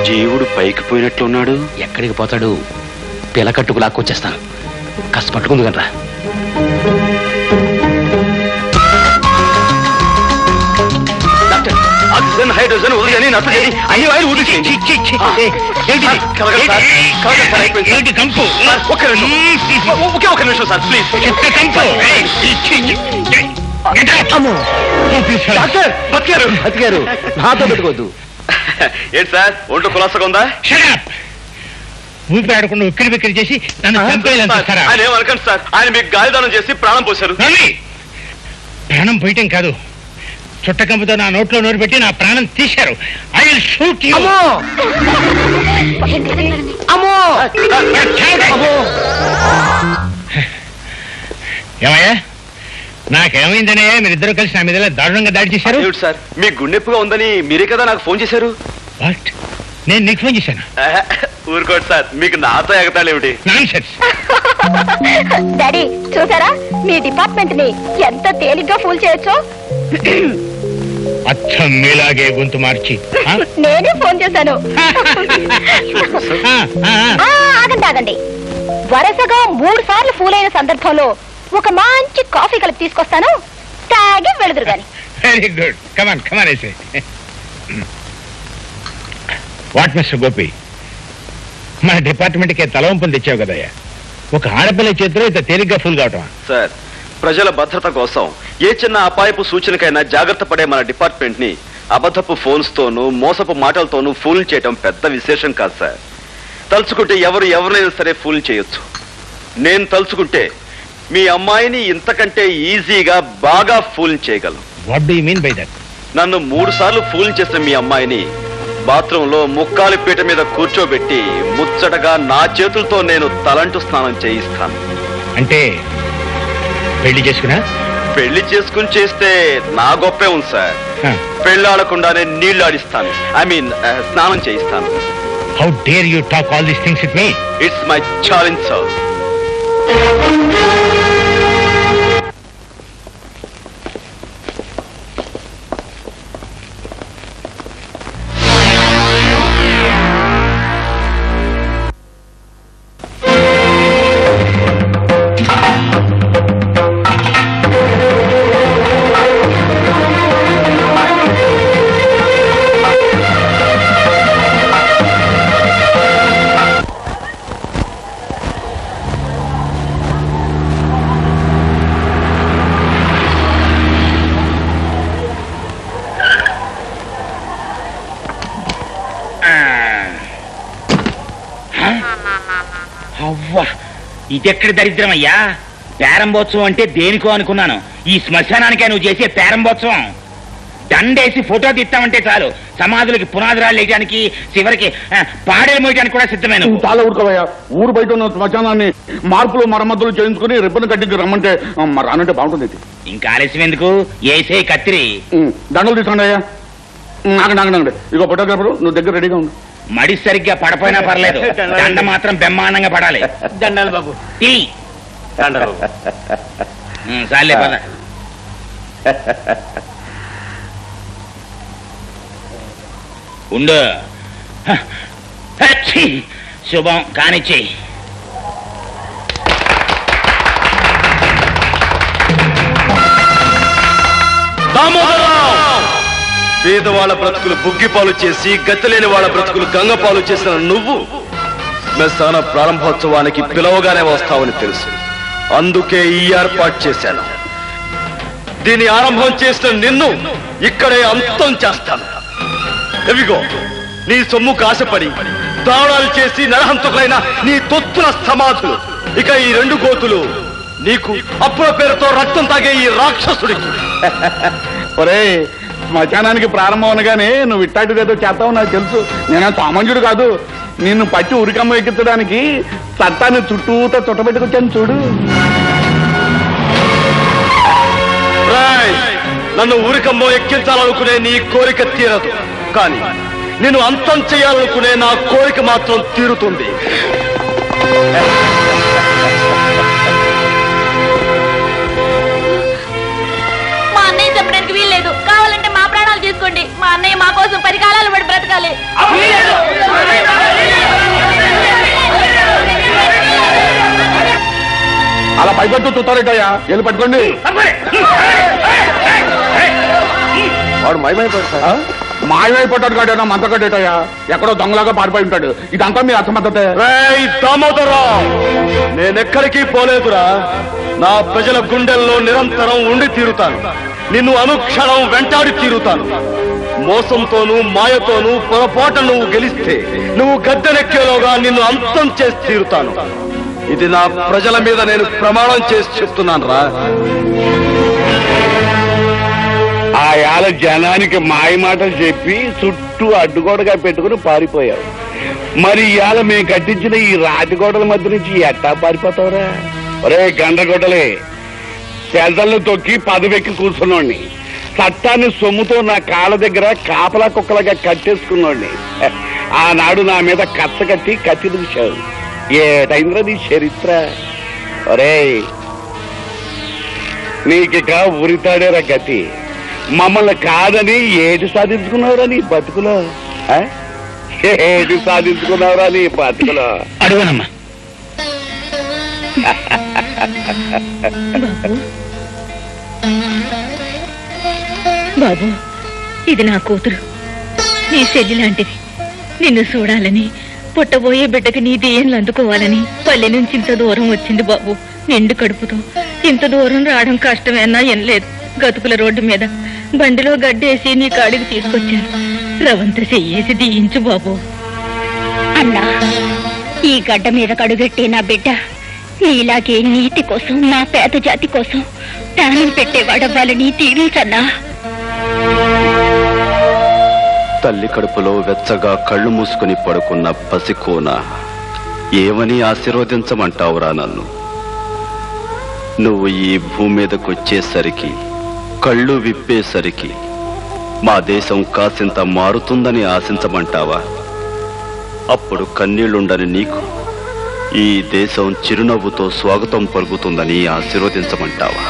జీవుడు పైకి పోయినట్లున్నాడు. ఎక్కడికి పోతాడు? పిలకట్టుకు లాక్కొచ్చేస్తాను, కాస్త పట్టుకుంది కనరా. ఆక్సిజన్, హైడ్రోజన్ వదిలేని నట్టు చేసి అన్ని వాయిలు ఊదిసేయండి. ఒకే నిమిషం సార్, ప్లీజ్. బతికారు, నాతో పెట్టుకోవద్దు. ఏంటి సార్, ఒంట్లో కులాసగా ఉందా? ఊపిరాడకుండా ఉక్కిరి బిక్కిరి చేసి నన్ను చంపేయాలంటారా? ఆయన ఏమనకండి సార్, ఆయన మీకు గాలిదానం చేసి ప్రాణం పోశారు. ప్రాణం పోయటం కాదు, చుట్టకంపుతో నా నోట్లో నోరు పెట్టి నా ప్రాణం తీశారు. I will shoot you. ఏమయ్యా, నాకేమైందనే మీరిద్దరూ కలిసి నా మీద దారుణంగా దాడి చేశారు? సార్, మీ గుండెప్పుగా ఉందని మీరే కదా నాకు ఫోన్ చేశారు. వాట్? నేను నీకు ఫోన్ చేశాను? ఊరుకోండి సార్, మీకు నాతో ఎగతాళేమిటి? నాన్సెన్స్. డాడీ చూసారా, మీ డిపార్ట్మెంట్ ని ఎంత తేలిగ్గా ఫూల్ చేయొచ్చో. అచ్చం మీలాగే గొంతు మార్చి నేనే ఫోన్ చేశాను. ఆగండి, వరుసగా 3 సార్లు ఫూల్ అయిన సందర్భంలో ఒక మంచి కాఫీ కలిపి తీసుకొస్తాను, తాగి వెళుదురు గాని. వెరీ గుడ్, కమాన్ ఐసే. వాట్ మిస్టర్ గోపి, మన డిపార్ట్మెంట్కే తలవంపులు తెచ్చావు కదయ్యా. ఒక ఆడపిల్ల చేతిలో ఇంత తేలిగ్గా ఫుల్ కావటం? సార్, ప్రజల భద్రత కోసం ఏ చిన్న అపాయపు సూచనకైనా జాగ్రత్త పడే మన డిపార్ట్మెంట్ ని అబద్ధపు ఫోన్స్ తోనూ మోసపు మాటలతోనూ ఫూల్ చేయడం పెద్ద విశేషం కాదు సార్. తలుచుకుంటే ఎవరినైనా సరే ఫూల్ చేయొచ్చు. నేను తలుచుకుంటే మీ అమ్మాయిని ఇంతకంటే ఈజీగా బాగా ఫూల్ చేయగలను. What do you mean by that? నన్ను 3 సార్లు ఫూల్ చేసిన మీ అమ్మాయిని బాత్రూంలో ముక్కాలి పీట మీద కూర్చోబెట్టి ముచ్చటగా నా చేతులతో నేను తలంటు స్నానం చేయిస్తాను. అంటే పెళ్లి చేసుకున్నా? పెళ్లి చేసుకుని చేస్తే నా గొప్పే ఉంది సార్. పెళ్ళాడకుండానే నీళ్లు ఆడిస్తాను, ఐ మీన్ స్నానం చేయిస్తాను. How dare you talk all these things with me? It's my challenge sir. అవ్వా ఇదెక్కడ దరిద్రమయ్యా. పేరంబోత్సవం అంటే దేనికో అనుకున్నాను. ఈ శ్మశానానికే నువ్వు చేసే పేరంబోత్సవం. దండేసి ఫోటో తీస్తామంటే చాలు, సమాధులకి పునాదురాలు వేయడానికి, చివరికి పాడే మోయడానికి కూడా సిద్ధమైన. చాలా ఊరుకోవయ్యా. ఊరు బయట ఉన్న శ్మశానాన్ని మార్పులు మరమ్మతులు చేయించుకుని రిబ్బన్ కట్టించి రమ్మంటే రానంటే బాగుంటుంది. ఇంకా ఆలస్యం ఎందుకు, ఏసే కత్తిరి. దండలు తీసుకోండి అయ్యా. నాగండి ఇగో ఫోటోగ్రాఫర్, నువ్వు దగ్గర రెడీగా ఉండు. మడి సరిగ్గా పడపోయినా పర్లేదు, దండ మాత్రం బ్రహ్మాండంగా పడాలి. దండాలు బాబు. చాలే పద. ఉండు. శుభం కానిచ్చి. పేదవాళ్ళ బ్రతుకులు బుగ్గిపాలు చేసి, గతిలేని వాళ్ళ బ్రతుకులు గంగపాలు చేసిన నువ్వు శ్మశాన ప్రారంభోత్సవానికి పిలవగానే వస్తావని తెలుసు. అందుకే ఈ ఏర్పాటు చేశాను. దీని ఆరంభం చేసిన నిన్ను ఇక్కడే అంతం చేస్తాను. ఎవిగో నీ సొమ్ము కాశపడి దారుణాలు చేసి నరహంతకులైన నీ తొత్తుల సమాధులు. ఇక ఈ 2 గోతులు నీకు అప్పుల పేరుతో రక్తం తాగే ఈ రాక్షసుడికి. ఒరే, శ్మశానానికి ప్రారంభం అనగానే నువ్వు ఇట్టాటిదేదో చేస్తావు నాకు తెలుసు. నేను సామాన్యుడు కాదు. నిన్ను పట్టి ఉరికమ్మ ఎక్కించడానికి చట్టాన్ని చుట్టూతో చుట్టబెట్టుకొచ్చాను చూడు. నన్ను ఊరికమ్మో ఎక్కించాలనుకునే నీ కోరిక తీరదు, కానీ నేను అంతం చేయాలనుకునే నా కోరిక మాత్రం తీరుతుంది. మా అన్నయ్య చెప్పడానికి వీల్లేదు. కావాలంటే మా ప్రాణాలు తీసుకోండి. మా అన్నయ్య మా కోసం 10 కాలాలు పడి బ్రతకాలి. అలా పైపెట్టు చూస్తారేటయ్యా, వెళ్ళి పట్టుకోండి. వాడు మాయమైపోతాడు. మాయమైపోతాడు కాడేనా, మంతకట్టేటయ్యా. ఎక్కడో దొంగలాగా పారిపోయి ఉంటాడు. ఇదంతా మీ అసమర్థతే. దామోదరరావు, నేనెక్కడికి పోలేదురా. నా ప్రజల గుండెల్లో నిరంతరం ఉండి తీరుతాను. నిన్ను అనుక్షణం వెంటాడి తీరుతాను. మోసంతోనూ మాయతోనూ పొరపాటు నువ్వు గెలిస్తే, నువ్వు గద్దెనెక్కేలోగా నిన్ను అంతం చేసి తీరుతాను. ఇది నా ప్రజల మీద నేను ప్రమాణం చేసి చెప్తున్నాను రా. ఆ యాల జనానికి మాయ మాటలు చెప్పి చుట్టూ అడ్డుగోడగా పెట్టుకుని పారిపోయావు. మరి ఇవాళ మేము కట్టించిన ఈ రాతి గోడల మధ్య నుంచి ఎట్టా పారిపోతావురా? ఒరే గండ్రగొడ్డలే, పెదలను తొక్కి పదవెక్కి కూర్చున్నోడిని, చట్టాన్ని సొమ్ముతో నా కాళ్ళ దగ్గర కాపలా కుక్కలుగా కట్టేసుకున్నోడిని ఆనాడు నా మీద కచ్చ కట్టి కత్తి దూశావు. ఏటైందిరా నీ చరిత్ర? ఒరే, నీకిక ఉరితాడేరా గతి. మమ్మల్ని కాదని ఏటి సాధించుకున్నావురా నీ బతుకులో? ఏటి సాధించుకున్నావురా నీ బతుకులో? అడుగునమ్మా. బాబు, ఇది నా కూతురు, నీ చెల్లి లాంటిది. నిన్ను చూడాలని, పుట్టబోయే బిడ్డకి నీ దేన్లు అందుకోవాలని పల్లె నుంచి ఇంత దూరం వచ్చింది బాబు. నిండు కడుపుతో ఇంత దూరం రావడం కష్టమేనా ఏం లేదు. గతుకుల రోడ్డు మీద బండిలో గడ్డేసి నీ కాడికి తీసుకొచ్చాను. రవంత చెయ్యేసి దీయించు బాబు. అన్నా, ఈ గడ్డ మీద కడుగెట్టే నా బిడ్డ నీలాగే నీతి కోసం, మా పేద జాతి కోసం ప్రాణం పెట్టేవాడవ్వాలని దీవించన్నా. తల్లి కడుపులో వెచ్చగా కళ్ళు మూసుకుని పడుకున్న పసికోన ఏమని ఆశీర్వదించమంటావురా నన్ను? నువ్వు ఈ భూమి మీదకు వచ్చేసరికి, కళ్ళు విప్పేసరికి మా దేశం కాసింత మారుతుందని ఆశించమంటావా? అప్పుడు కన్నీళ్లుండని నీకు ఈ దేశం చిరునవ్వుతో స్వాగతం పలుకుతుందని ఆశీర్వదించమంటావా?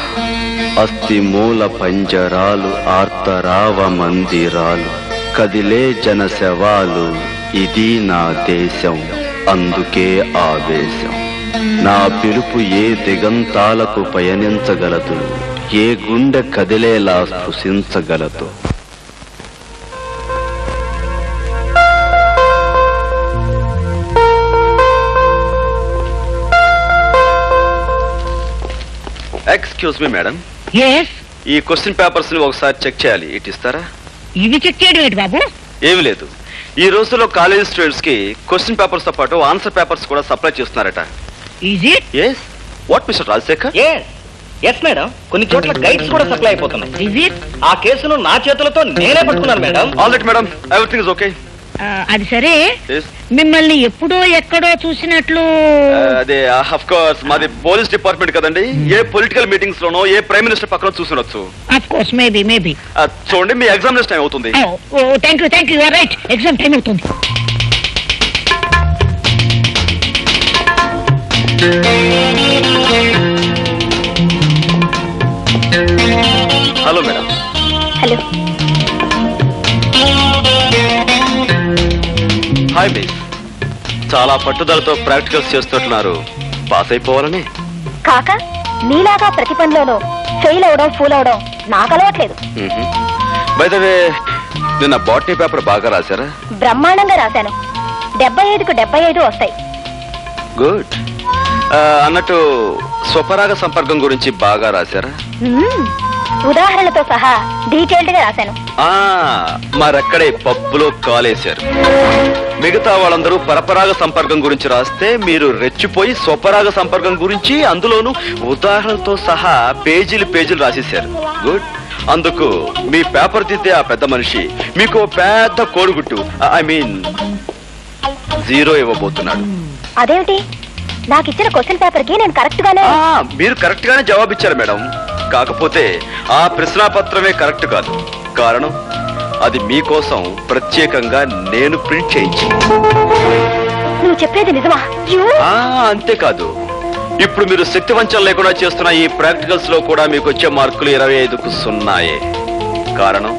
అస్థి మూల పంజరాలు, ఆర్తరావ మందిరాలు, కదిలే జన శవాలు, ఇది నా దేశం, అందుకే ఆవేశం. నా పిలుపు ఏ దిగంతాలకు పయనించగలదు, ఏ గుండె కదిలేలా స్పృశించగలదు. ఎక్స్క్యూజ్ మీ మేడం, ఈ క్వశ్చన్ పేపర్స్ ని ఒకసారి చెక్ చేయాలి. ఇటు ఇస్తారా? ఇవి చెక్ చేయడం ఏంటి బాబు? ఏమి లేదు, ఈ రోజుల్లో కాలేజ్ స్టూడెంట్స్ కి క్వశ్చన్ పేపర్స్ తో పాటు ఆన్సర్ పేపర్స్ కూడా సప్లై చేస్తున్నారట. Is it? Yes. What mister Rajasekhar? Yes madam, కొన్ని చోట్ల గైడ్స్ కూడా సప్లై అయిపోతున్నాయి. ఆ కేసును నా చేతులతో నేనే పట్టుకున్నాను madam. All right madam, everything is okay. అది సరే, మిమ్మల్ని ఎప్పుడో ఎక్కడో చూసినట్లు. అదే ఆఫ్ కోర్స్ మాది పోలీస్ డిపార్ట్మెంట్ కదండి. ఏ పొలిటికల్ మీటింగ్స్ లోనో ఏ ప్రైమ్ మినిస్టర్ పక్కన చూసుండొచ్చు. Of course, maybe. చూడండి, మీ ఎగ్జామినేషన్ టైం అవుతుంది. Thank you right. Exam time అవుతుంది. Hello madam. Hello. Hi miss. చాలా పట్టుదలతో ప్రాక్టికల్స్ చేస్తున్నారు. పాస్ అయిపోవాలని. కాక నీలాగా ప్రతి పనిలోనూ ఫెయిల్ అవడం ఫూల్ అవడం నాకు అలవాట్లేదు. బై ద వే, నిన్న బాటనీ పేపర్ బాగా రాశారా? బ్రహ్మాండంగా రాశాను. 75కు 75 వస్తాయి. గుడ్. అన్నట్టు స్వపరాగ సంపర్కం గురించి బాగా రాశారా? ఉదాహరణలతో సహా డీటెయిల్డ్ గా రాశాను. మరక్కడే పప్పులో కాలేశారు. మిగతా వాళ్ళందరూ పరపరాగ సంపర్కం గురించి రాస్తే మీరు రెచ్చిపోయి స్వపరాగ సంపర్కం గురించి అందులోనూ ఉదాహరణలతో సహా పేజీలు రాసేశారు. గుడ్. అందుకు మీ పేపర్ దిద్దే ఆ పెద్ద మనిషి మీకు పెద్ద కోడిగుట్టు, ఐ మీన్ 0 ఇవ్వబోతున్నాడు. అదేమిటి? నాకు ఇచ్చిన క్వశ్చన్ పేపర్ కి నేను కరెక్ట్ గానే. మీరు కరెక్ట్ గానే జవాబిచ్చారు మేడం. కాకపోతే ఆ ప్రశ్నాపత్రమే కరెక్ట్ కాదు. కారణం, అది మీకోసం ప్రత్యేకంగా నేను ప్రింట్ చేయించి. నువ్వు చెప్పేది నిజమా? అంతేకాదు, ఇప్పుడు మీరు శక్తి వంచన లేకుండా చేస్తున్న ఈ ప్రాక్టికల్స్ లో కూడా మీకు వచ్చే మార్కులు 25కు 0. కారణం,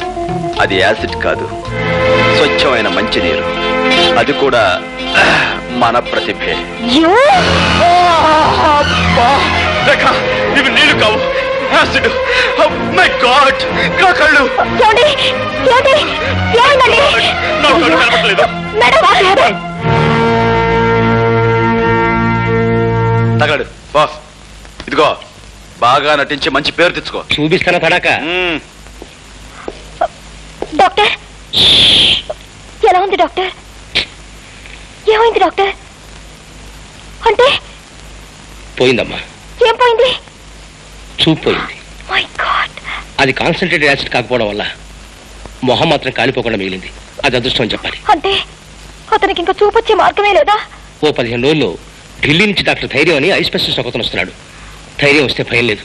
అది యాసిడ్ కాదు, స్వచ్ఛమైన మంచినీరు. అది కూడా మన ప్రతిభే. ఇవి నీళ్లు కావు, యాసిడ్. మై గాడ్, నా కళ్ళు. తగలడు బాస్. ఇదిగో, బాగా నటించి మంచి పేరు తెచ్చుకో. చూపిస్తాను తడాక. డాక్టర్, ఎలా ఉంది డాక్టర్? ఏమైంది డాక్టర్? అంటే పోయిందమ్మా. ఏం పోయింది? చూపు పోయింది. My God. అది కాన్సన్ట్రేటెడ్ యాసిడ్ కాకపోవడం వల్ల మొహం మాత్రం కాలిపోకుండా మిగిలింది. అది అదృష్టం అని చెప్పాలి. అంటే అతనికి ఇంకా చూపొచ్చే మార్గమే లేదా? ఓ 15 రోజుల్లో ఢిల్లీ నుంచి డాక్టర్ ధైర్యం అని ఐ స్పెషలిస్ట్ ఒకతను వస్తున్నాడు. ధైర్యం వస్తే భయం లేదు.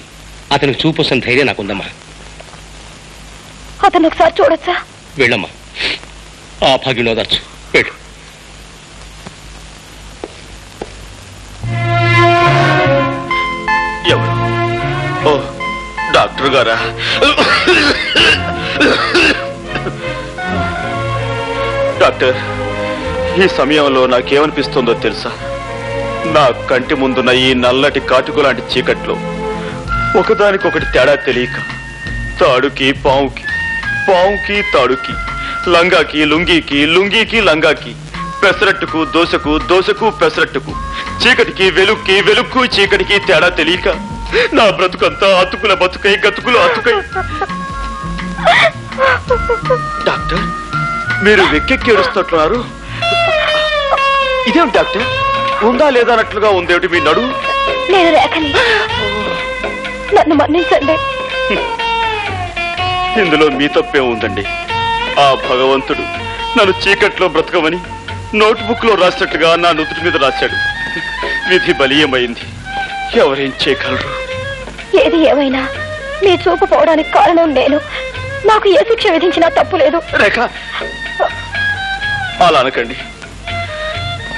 అతనికి చూపు వస్తున్న ధైర్యం నాకుందమ్మా. అతను ఒకసారి చూడొచ్చా? వెళ్ళమ్మా, ఆ భాగ్యం ఓదార్చు. వెళ్ళు. ఎవరు? ఓ, డాక్టర్ గారా? డాక్టర్, ఈ సమయంలో నాకేమనిపిస్తుందో తెలుసా? నా కంటి ముందున్న ఈ నల్లటి కాటుకు లాంటి చీకట్లో ఒకదానికొకటి తేడా తెలియక, తాడుకి పావుకి, పావుకి తాడుకి, లంగాకి లుంగీకి, లుంగీకి లంగాకి, పెసరట్టుకు దోశకు, దోశకు పెసరట్టుకు, చీకటికి వెలుక్కి, వెలుక్కు చీకటికి తేడా తెలియక నా బ్రతుకంతా అతుకుల బతుకై, గతుకులు అతుకై. డాక్టర్, మీరు వెక్కెక్కి ఏడుస్తున్నారు. ఇదేమిటి డాక్టర్? ఉందా లేదా అన్నట్లుగా ఉందేమిటి మీ నడు? నేను రేఖని, నన్ను మన్నించండి. ఇందులో మీ తప్పే ఉందండి. ఆ భగవంతుడు నన్ను చీకట్లో బ్రతకమని నోట్బుక్ లో రాసినట్టుగా నా నుదుటి మీద రాశాడు. విధి బలీయమైంది. ఎవరేం చేయగలరు? ఏది ఏమైనా మీ చూపు పోవడానికి కారణం నేను. నాకు ఏ శిక్ష విధించినా తప్పు లేదు. రేఖ, అలా అనకండి.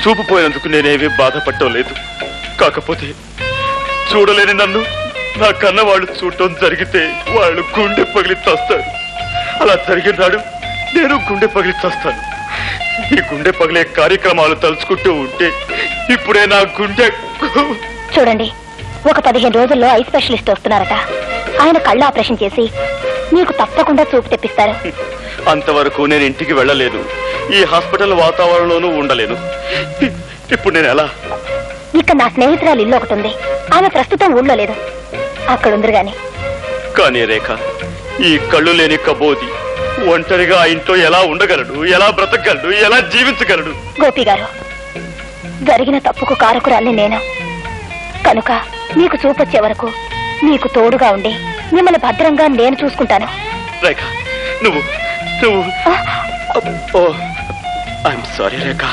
చూపు పోయినందుకు నేనేమీ బాధపడటం లేదు. కాకపోతే చూడలేని నన్ను నా కన్న వాళ్ళు చూడటం జరిగితే వాళ్ళు గుండె పగిలి చస్తారు. అలా జరిగిన నాడు నేను గుండె పగిలి చస్తాను. ఈ గుండె పగిలే కార్యక్రమాలు తలుచుకుంటూ ఉంటే ఇప్పుడే నా గుండె. చూడండి, ఒక 15 రోజుల్లో ఐ స్పెషలిస్ట్ వస్తున్నారట. ఆయన కళ్ళు ఆపరేషన్ చేసి మీకు తప్పకుండా చూపు తెప్పిస్తారు. అంతవరకు నేను ఇంటికి వెళ్ళలేదు. ఈ హాస్పిటల్ వాతావరణంలోనూ ఉండలేను. ఇప్పుడు నేను ఎలా? ఇక్కడ నా స్నేహితురాలు ఇల్లు ఒకటి ఉంది. ఆమె ప్రస్తుతం ఊళ్ళో లేదు, అక్కడ ఉందరు గాని. కానీ రేఖ, ఈ కళ్ళు లేని కబోది ఒంటరిగా ఆ ఇంట్లో ఎలా ఉండగలడు, ఎలా బ్రతకగలడు, ఎలా జీవించగలడు? గోపి గారు, జరిగిన తప్పుకు కారకురాల్ని నేను కనుక మీకు చూపొచ్చే వరకు మీకు తోడుగా ఉండి మిమ్మల్ని భద్రంగా నేను చూసుకుంటాను. రేఖ, నువ్వు ఐఎమ్ సారీ రేఖ.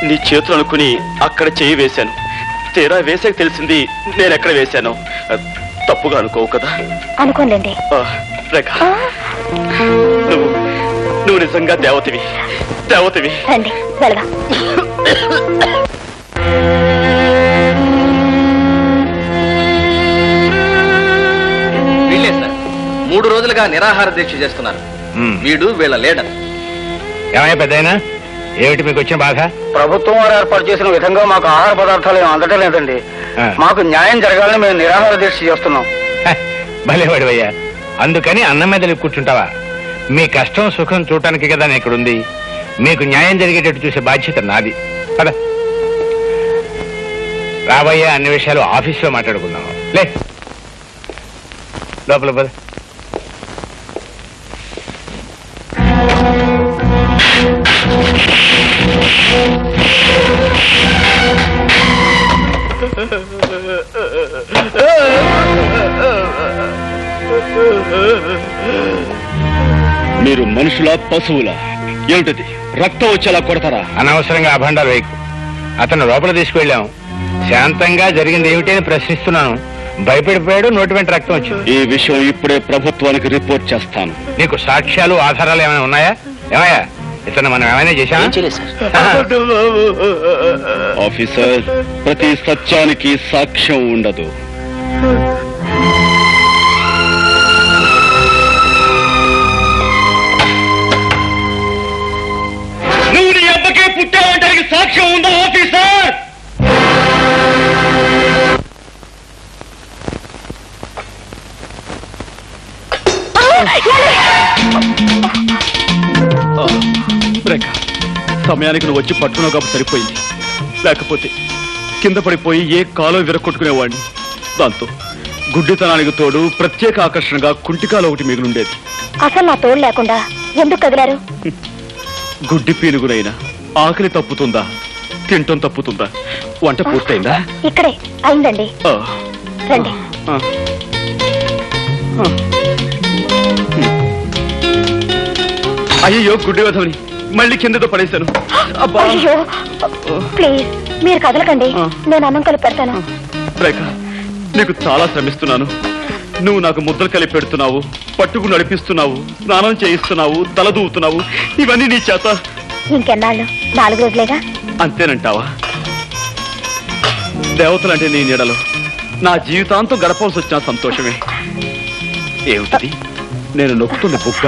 నీ చేతులు అనుకుని అక్కడ చేయి వేశాను. తీరా వేసాక తెలిసింది నేను ఎక్కడ వేశాను. తప్పుగా అనుకోవు కదా? అనుకోలేండి. రేఖ, నువ్వు నిజంగా దేవతవి. రండి వెళదాం. వీళ్ళే సార్ 3 రోజులుగా నిరాహార దీక్ష చేస్తున్నారు. వీడు వీళ్ళ లీడర్. ఏమయ్యా పెద్దయినా, ఏమిటి మీకు వచ్చిన బాధ? ప్రభుత్వం వారు ఏర్పాటు చేసిన విధంగా మాకు ఆహార పదార్థాలు ఏమి అందటం లేదండి. మాకు న్యాయం జరగాలని మేము నిరాహార దీక్ష చేస్తున్నాం. భలేవాడివయ్యా, అందుకని అన్నం మీద కూర్చుంటావా? మీ కష్టం సుఖం చూడటానికి కదా నేను ఇక్కడుంది. మీకు న్యాయం జరిగేటట్టు చూసే బాధ్యత నాది. పద రాబోయే అన్ని విషయాలు ఆఫీస్లో మాట్లాడుకుందాం. లే లోపల పద. మీరు మనుషుల పశువుల? ఏమిటది? రక్తం వచ్చేలా కొడతారా? అనవసరంగా అభండాలు వేయకు. అతను లోపల తీసుకువెళ్ళాం. శాంతంగా జరిగింది ఏమిటి అని ప్రశ్నిస్తున్నాను. భయపడిపోయాడు, నోటి వెంట రక్తం వచ్చింది. ఈ విషయం ఇప్పుడే ప్రభుత్వానికి రిపోర్ట్ చేస్తాను. నీకు సాక్ష్యాలు ఆధారాలు ఏమైనా ఉన్నాయా? ఏమయ్యా, ఇతను మనం ఏమైనా చేశామా? ఆఫీసర్, ప్రతి సత్యానికి సాక్ష్యం ఉండదు. నువ్వు నీ అబ్బకే పుట్టావంటానికి సాక్ష్యం ఉందా ఆఫీసర్? రేఖ, సమయానికి నువ్వు వచ్చి పట్టుకున్నావు కాబట్టి సరిపోయింది. లేకపోతే కింద పడిపోయి ఏ కాలో విరక్కొట్టుకునేవాడిని. దాంతో గుడ్డితనానికి తోడు ప్రత్యేక ఆకర్షణగా కుంటికాలు ఒకటి మిగిలిండేది. అసలు నా తోడు లేకుండా ఎందుకు కదిలారు? గుడ్డి పీనుగునైనా ఆకలి తప్పుతుందా, తింటం తప్పుతుందా? వంట పూర్తయిందా? ఇక్కడే అయిందండి. రండి. అయ్యో, గుడ్డి వధవని మళ్ళీ కిందతో పడేశాను. అయ్యో ప్లీజ్ మీరు కదలకండి, నేను అన్నం కలిపి పెడతాను. రేఖ, నీకు చాలా శ్రమిస్తున్నాను. నువ్వు నాకు ముద్దలు కలిపి పెడుతున్నావు, పట్టుకు నడిపిస్తున్నావు, స్నానం చేయిస్తున్నావు, తల దూవుతున్నావు. ఇవన్నీ నీ చేత. ఇంకెన్నాళ్ళు? 4 రోజులేగా. అంతేనంటావా? దేవతలంటే నీ నీడలో నా జీవితాంతం గడపవలసి వచ్చిన సంతోషమే. ఏమిటది? నేను నొక్కుతున్న బుక్క?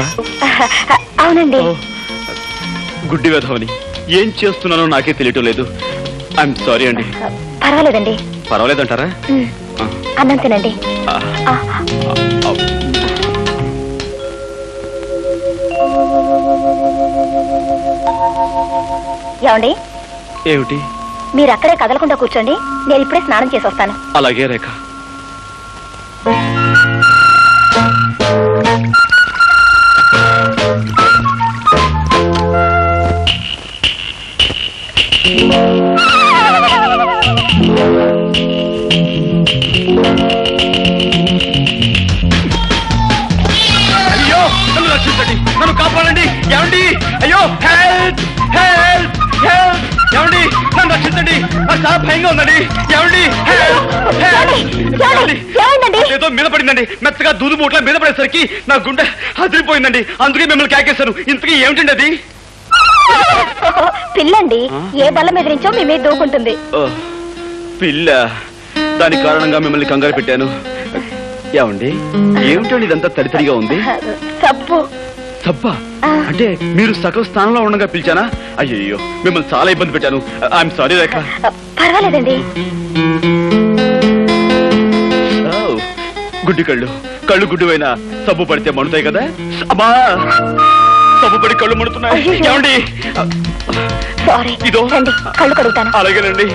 అవునండి. గుడ్డి వెధవని ఏం చేస్తున్నానో నాకే తెలియటం లేదు. ఐఎమ్ సారీ అండి. పర్వాలేదండి. పర్వాలేదంటారా? అన్నం తినండి. ఏమండి? ఏమిటి? మీరు అక్కడే కదలకుండా కూర్చోండి, నేను ఇప్పుడే స్నానం చేసి వస్తాను. అలాగే రేఖ. అయ్యో, నన్ను రక్షించండి, నన్ను కాపాడండి. ఏమండి? అయ్యో, హెల్ప్ హెల్ప్ హెల్ప్. ఏమండి, నన్ను రక్షించండి, నాకు చాలా భయంగా ఉందండి. ఏమండి? ఏదో మీద పడిందండి, మెత్తగా దూదు బూట్ల మీద పడేసరికి నా గుండె అదిరిపోయిందండి. అందుకే మిమ్మల్ని కేకేశాను. ఇంతకీ ఏమిటండి అది? పిల్లండి, ఏ బల్ల మీద నుంచో మీ మీద దూకుంటుంది. పిల్ల? దాని కారణంగా మిమ్మల్ని కంగారు పెట్టాను. ఏమండి, ఏమిటండి ఇదంతా తడితడిగా ఉంది? సబ్బు. సబ్బా? అంటే మీరు సకల స్థానంలో ఉండగా పిలిచానా? అయ్యో, మిమ్మల్ని చాలా ఇబ్బంది పెట్టాను. ఐఎమ్ సారీ రేఖ. పర్వాలేదండి. గుడ్డి కళ్ళు గుడ్డివైనా సబ్బు పడితే మండుతాయి కదా. అమ్మా, సబ్బు పడి కళ్ళు మండుతున్నాయి. ఏమండి? సారీ. ఇదో కళ్ళు కడుగుతాను. అలాగేనండి.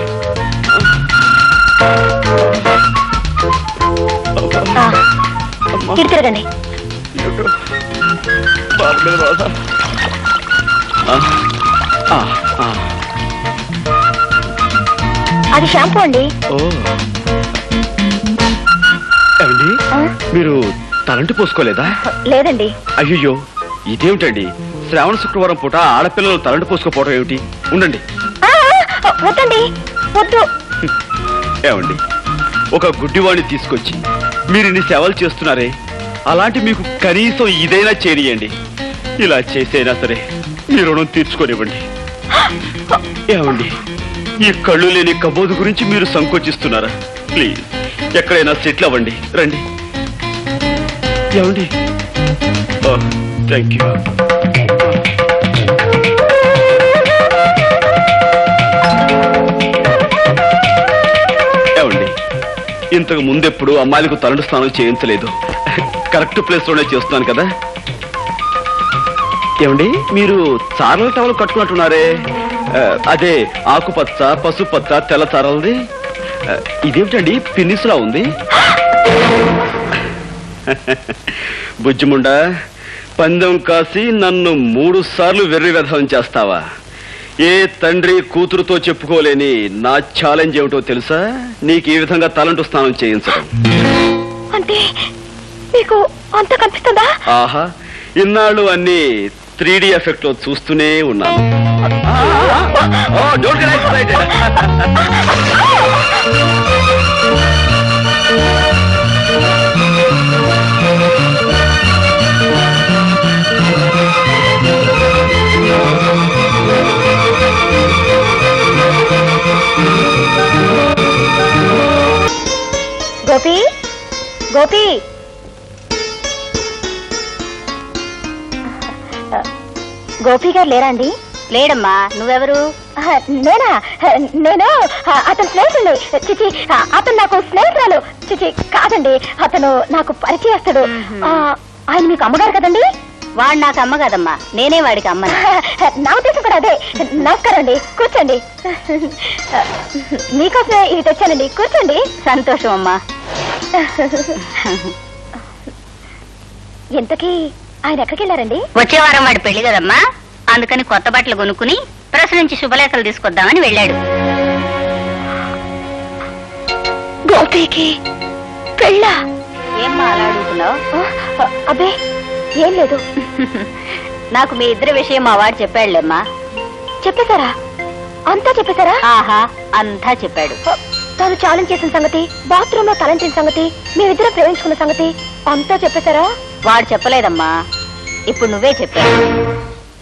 ఇటు తిరగండి. బాధ మీద బాధ. అది షాంపూ అండి. ఓ ఏమండి, మీరు తలంటి పోసుకోలేదా? లేదండి. అయ్యో, ఇదేమిటండి శ్రావణ శుక్రవారం పూట ఆడపిల్లలు తలంటి పోసుకోపోవడం ఏమిటి? ఉండండి. వద్దండి, వద్దు. ఏమండి, ఒక గుడ్డివాడిని తీసుకొచ్చి మీరు ఇన్ని సేవలు చేస్తున్నారే, అలాంటి మీకు కనీసం ఇదైనా చేయనియండి. ఇలా చేసైనా సరే మీ రుణం తీర్చుకోనివ్వండి. ఏమండి, ఈ కళ్ళు లేని కబోదు గురించి మీరు సంకోచిస్తున్నారా? ప్లీజ్ ఎక్కడైనా సెటిల్ అవ్వండి. రండి. ఏమండి? Thank you. ఏమండి, ఇంతకు ముందెప్పుడు అమ్మాయిలకు తలంటు స్నానం చేయించలేదు. కరెక్ట్ ప్లేస్ లోనే చేస్తున్నాను కదా. ఏమండి, మీరు చారల టవల్ కట్టుకున్నట్టున్నారే, అదే ఆకుపచ్చ, పసుపచ్చ, తెల్ల చారలది. ఇదేమిటండి పిన్నిస్లా ఉంది? బుజ్జిముండా, పందెం కాసి నన్ను 3 సార్లు వెర్రి వెధవం చేస్తావా? ఏ తండ్రి కూతురుతో చెప్పుకోలేని నా ఛాలెంజ్ ఏమిటో తెలుసా? నీకు ఈ విధంగా తలంటు స్నానం చేయించడం. అంటే మీకు అంత కనిపిస్తుందా? ఆహా, ఇన్నాళ్ళు అన్ని 3D ఎఫెక్ట్ లో చూస్తూనే ఉన్నాను. Don't get excited. Gopi, Gopi, Gopi గారు లేరా అండి? లేడమ్మా. నువ్వెవరు? నేనా? నేను అతని స్నేహితుడు. చిచి, అతను నాకు స్నేహితురాలు. చిచి కాదండి, అతను నాకు పరిచయస్తుడు. ఆయన మీకు అమ్మగారు కదండి? వాడు నాకు అమ్మ కదమ్మా, నేనే వాడికి అమ్మ. నా ఉద్దేశం కూడా అదే. నమస్కారం అండి, కూర్చోండి. మీకోసమే ఇది తెచ్చానండి, కూర్చోండి. సంతోషం అమ్మా. ఇంతకీ ఆయన ఎక్కడికి వెళ్ళారండి? వచ్చే వారం వాడి పెళ్లి కదమ్మా, అందుకని కొత్త బట్టలు కొనుక్కుని ప్రెస్ నుంచి శుభలేఖలు తీసుకొద్దామని వెళ్ళాడు. గోపికి పెళ్ళా? ఏమ్మా అలా అడుగుతున్నావు? అబ్బే ఏం లేదు. నాకు మీ ఇద్దరి విషయం మా వాడు చెప్పాడులేమ్మా. చెప్పేశారా? అంతా చెప్పేశారా? ఆహా, అంతా చెప్పాడు. తాను ఛాలెంజ్ చేసిన సంగతి, బాత్రూమ్ లో తలంచిన సంగతి, మేమిద్దరం ప్రేమించుకున్న సంగతి అంతా చెప్పేశారా? వాడు చెప్పలేదమ్మా, ఇప్పుడు నువ్వే చెప్పావు.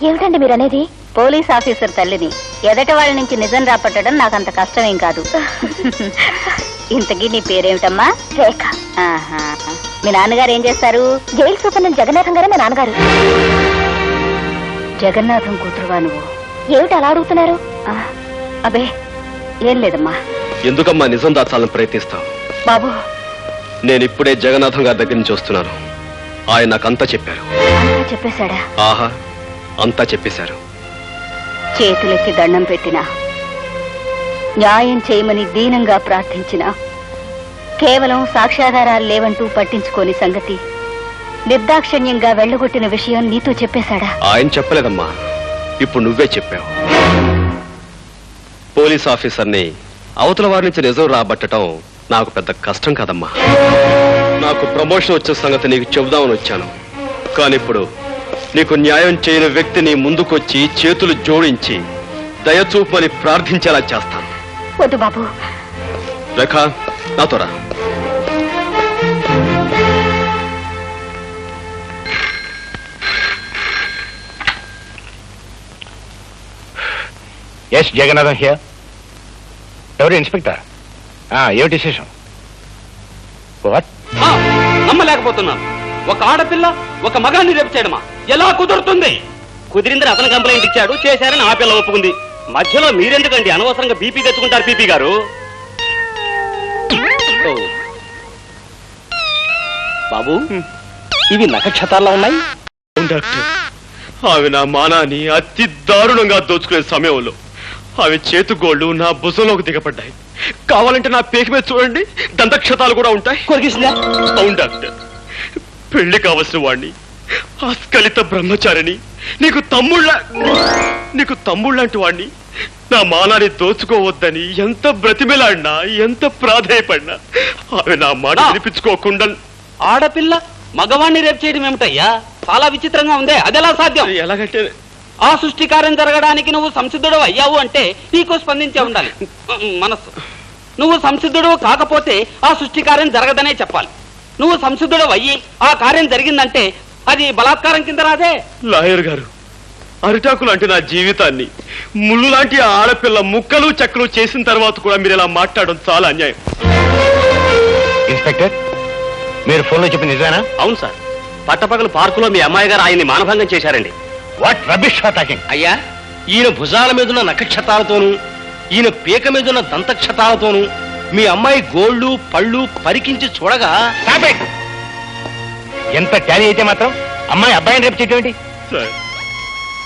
ఏమిటండి మీరు అనేది? పోలీస్ ఆఫీసర్ తల్లిని ఎదట వాళ్ళ నుంచి నిజం రాపట్టడం నాకంత కష్టమేం కాదు. ఇంతకీ నీ పేరేమిటమ్మా? రేఖ. ఆహా, మీ నాన్నగారు ఏం చేస్తారు? జైలు సూపరింటెండెంట్ జగన్నాథం గారే మా నాన్నగారు. జగన్నాథం కూతురువా నువ్వు? ఏమిటి అలా అడుగుతున్నారు? అబే ఏం లేదమ్మా. ఎందుకమ్మా నిజం దాచాలని ప్రయత్నిస్తావు? బాబు, నేను ఇప్పుడే జగన్నాథం గారి దగ్గర నుంచి వస్తున్నాను. ఆయన నాకంతా చెప్పారు. అంతా చెప్పేశాడా? ఆహా, అంతా చెప్పేశారు. చేతులెత్తి దండం పెట్టినా, న్యాయం చేయమని దీనంగా ప్రార్థించినా, కేవలం సాక్ష్యాధారాలు లేవంటూ పట్టించుకోని సంగతి, నిర్దాక్షిణ్యంగా వెళ్ళగొట్టిన విషయం నీతో చెప్పేశాడా? ఆయన చెప్పలేదమ్మా, ఇప్పుడు నువ్వే చెప్పావు. పోలీస్ ఆఫీసర్ని అవతల వారి నుంచి నిజం రాబట్టడం నాకు పెద్ద కష్టం కాదమ్మా. నాకు ప్రమోషన్ వచ్చే సంగతి నీకు చెబుదామని వచ్చాను. కానీ ఇప్పుడు నీకు న్యాయం చేయని వ్యక్తిని ముందుకొచ్చి చేతులు జోడించి దయచూపని ప్రార్థించేలా చేస్తాను. వద్దు బాబు. రేఖ, నాతో రా. Yes Jagannatham here. ఎవరు? ఇన్స్పెక్టర్. ఏమిటి విశేషం? వాట్? నమ్మలేకపోతున్నాను. ఒక ఆడపిల్ల ఒక మగాన్ని రేపు చేయడమా? ఎలా కుదురుతుంది? కుదిరిందని అతను కంప్లైంట్ ఇచ్చాడు, చేశారని ఆ పిల్ల ఒప్పుకుంది. మధ్యలో మీరెందుకండి అనవసరంగా బీపీ తెచ్చుకుంటారు? పీపీ గారు, బాబు, ఇవి నక్షత్రాల్లో ఉన్నాయి. డాక్టర్, ఆమె నా మానాన్ని అతి దారుణంగా దోచుకునే సమయంలో ఆమె చేతుగోళ్లు నా భుజంలోకి దిగబడ్డాయి. కావాలంటే నా పేక మీద చూడండి, దంతక్షతాలు కూడా ఉంటాయి. కొరికిసిందా? అవును డాక్టర్, పెళ్లి కావలసిన వాడిని ఆస్కలిత బ్రహ్మచారిని, నీకు తమ్ముళ్ళంటి వాణ్ణి నా మానాన్ని దోచుకోవద్దని ఎంత బ్రతిమిలాడినా, ఎంత ప్రాధేయపడినా ఆమె నా మాట వినిపించుకోకుండా. ఆడపిల్ల మగవాణ్ణి రేపు చేయడం ఏమిటయ్యా? చాలా విచిత్రంగా ఉందే. అదెలా సాధ్యం? ఎలాగంటే ఆ సృష్టి కార్యం జరగడానికి నువ్వు సంసిద్ధుడు అయ్యావు అంటే నీకు స్పందించే ఉండాలి మనస్సు. నువ్వు సంసిద్ధుడు కాకపోతే ఆ సృష్టి కార్యం జరగదనే చెప్పాలి. నువ్వు సంసిద్ధుడు అయ్యి ఆ కార్యం జరిగిందంటే అది బలాత్కారం కింద రాదే. లాయర్ గారు, అరిటాకు లాంటి నా జీవితాన్ని ముళ్ళు లాంటి ఆడపిల్ల ముక్కలు చెక్కలు చేసిన తర్వాత కూడా మీరు ఇలా మాట్లాడడం చాలా అన్యాయం. ఇన్స్పెక్టర్, మీరు ఫోన్లో చెప్పి నిజానా? అవును సార్, పట్టపగలు పార్కులో మీ అమ్మాయి గారు ఆయన్ని మానభంగం చేశారండి. What rubbish talking? అయ్యా, ఈయన భుజాల మీదున్న నక్షతాలతోనూ ఈయన పీక మీదున్న దంతక్షతాలతోనూ మీ అమ్మాయి గోళ్ళు పళ్ళు పరికించి చూడగా ఎంత ట్యాలీ అయితే మాత్రం అమ్మాయి అబ్బాయిని రేపు చేయటం సార్,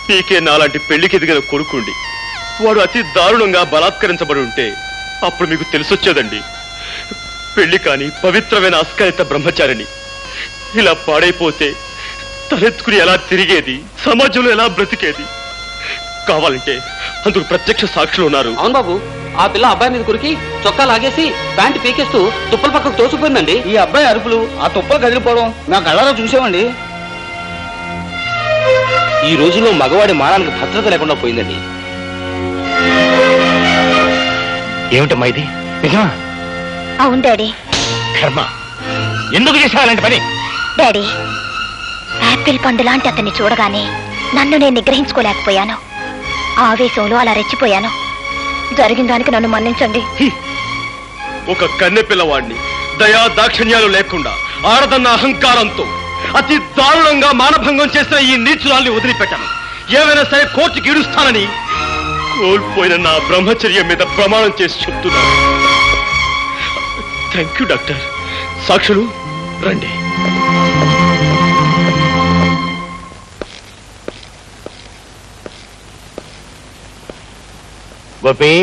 పీకే నాలాంటి పెళ్లికి ఎదిగిన కొడుకుండి వాడు అతి దారుణంగా బలాత్కరించబడి ఉంటే అప్పుడు మీకు తెలిసొచ్చేదండి. పెళ్లి కాని పవిత్రమైన అస్కలిత బ్రహ్మచారిని ఇలా పాడైపోతే తలెత్తుకుని ఎలా తిరిగేది, సమాజంలో ఎలా బ్రతికేది? కావాలంటే అందుకు ప్రత్యక్ష సాక్షులు ఉన్నారు. అవును బాబు, ఆ పిల్ల అబ్బాయి మీద కురికి చొక్కా లాగేసి ప్యాంటు పీకేస్తూ తుప్పల పక్కకు తోసిపోయిందండి. ఈ అబ్బాయి అరుపులు, ఆ తుప్పలు కదిలిపోవడం నా కళ్ళలో చూసామండి. ఈ రోజుల్లో మగవాడి మానానికి భద్రత లేకుండా పోయిందండి. ఏమిటమ్మా ఇది? నిజమా? అవును డాడీ. కర్మ, ఎందుకు చేసావు అలాంటి పని? డాడీ, యాపిల్ పండు లాంటి అతన్ని చూడగానే నన్ను నేను నిగ్రహించుకోలేకపోయాను. ఆవేశంలో అలా రెచ్చిపోయాను. జరిగిన దానికి నన్ను మన్నించండి. ఒక కన్నె పిల్లవాడిని దయా దాక్షిణ్యాలు లేకుండా ఆడదన్న అహంకారంతో అతి దారుణంగా మానభంగం చేసిన ఈ నీచురాల్ని వదిలిపెట్టాను. ఏమైనా సరే కోర్టుకి ఇడుస్తానని కోల్పోయిన నా బ్రహ్మచర్యం మీద ప్రమాణం చేసి చెప్తున్నాను. Thank you doctor. సాక్షులు రండి. గోపి,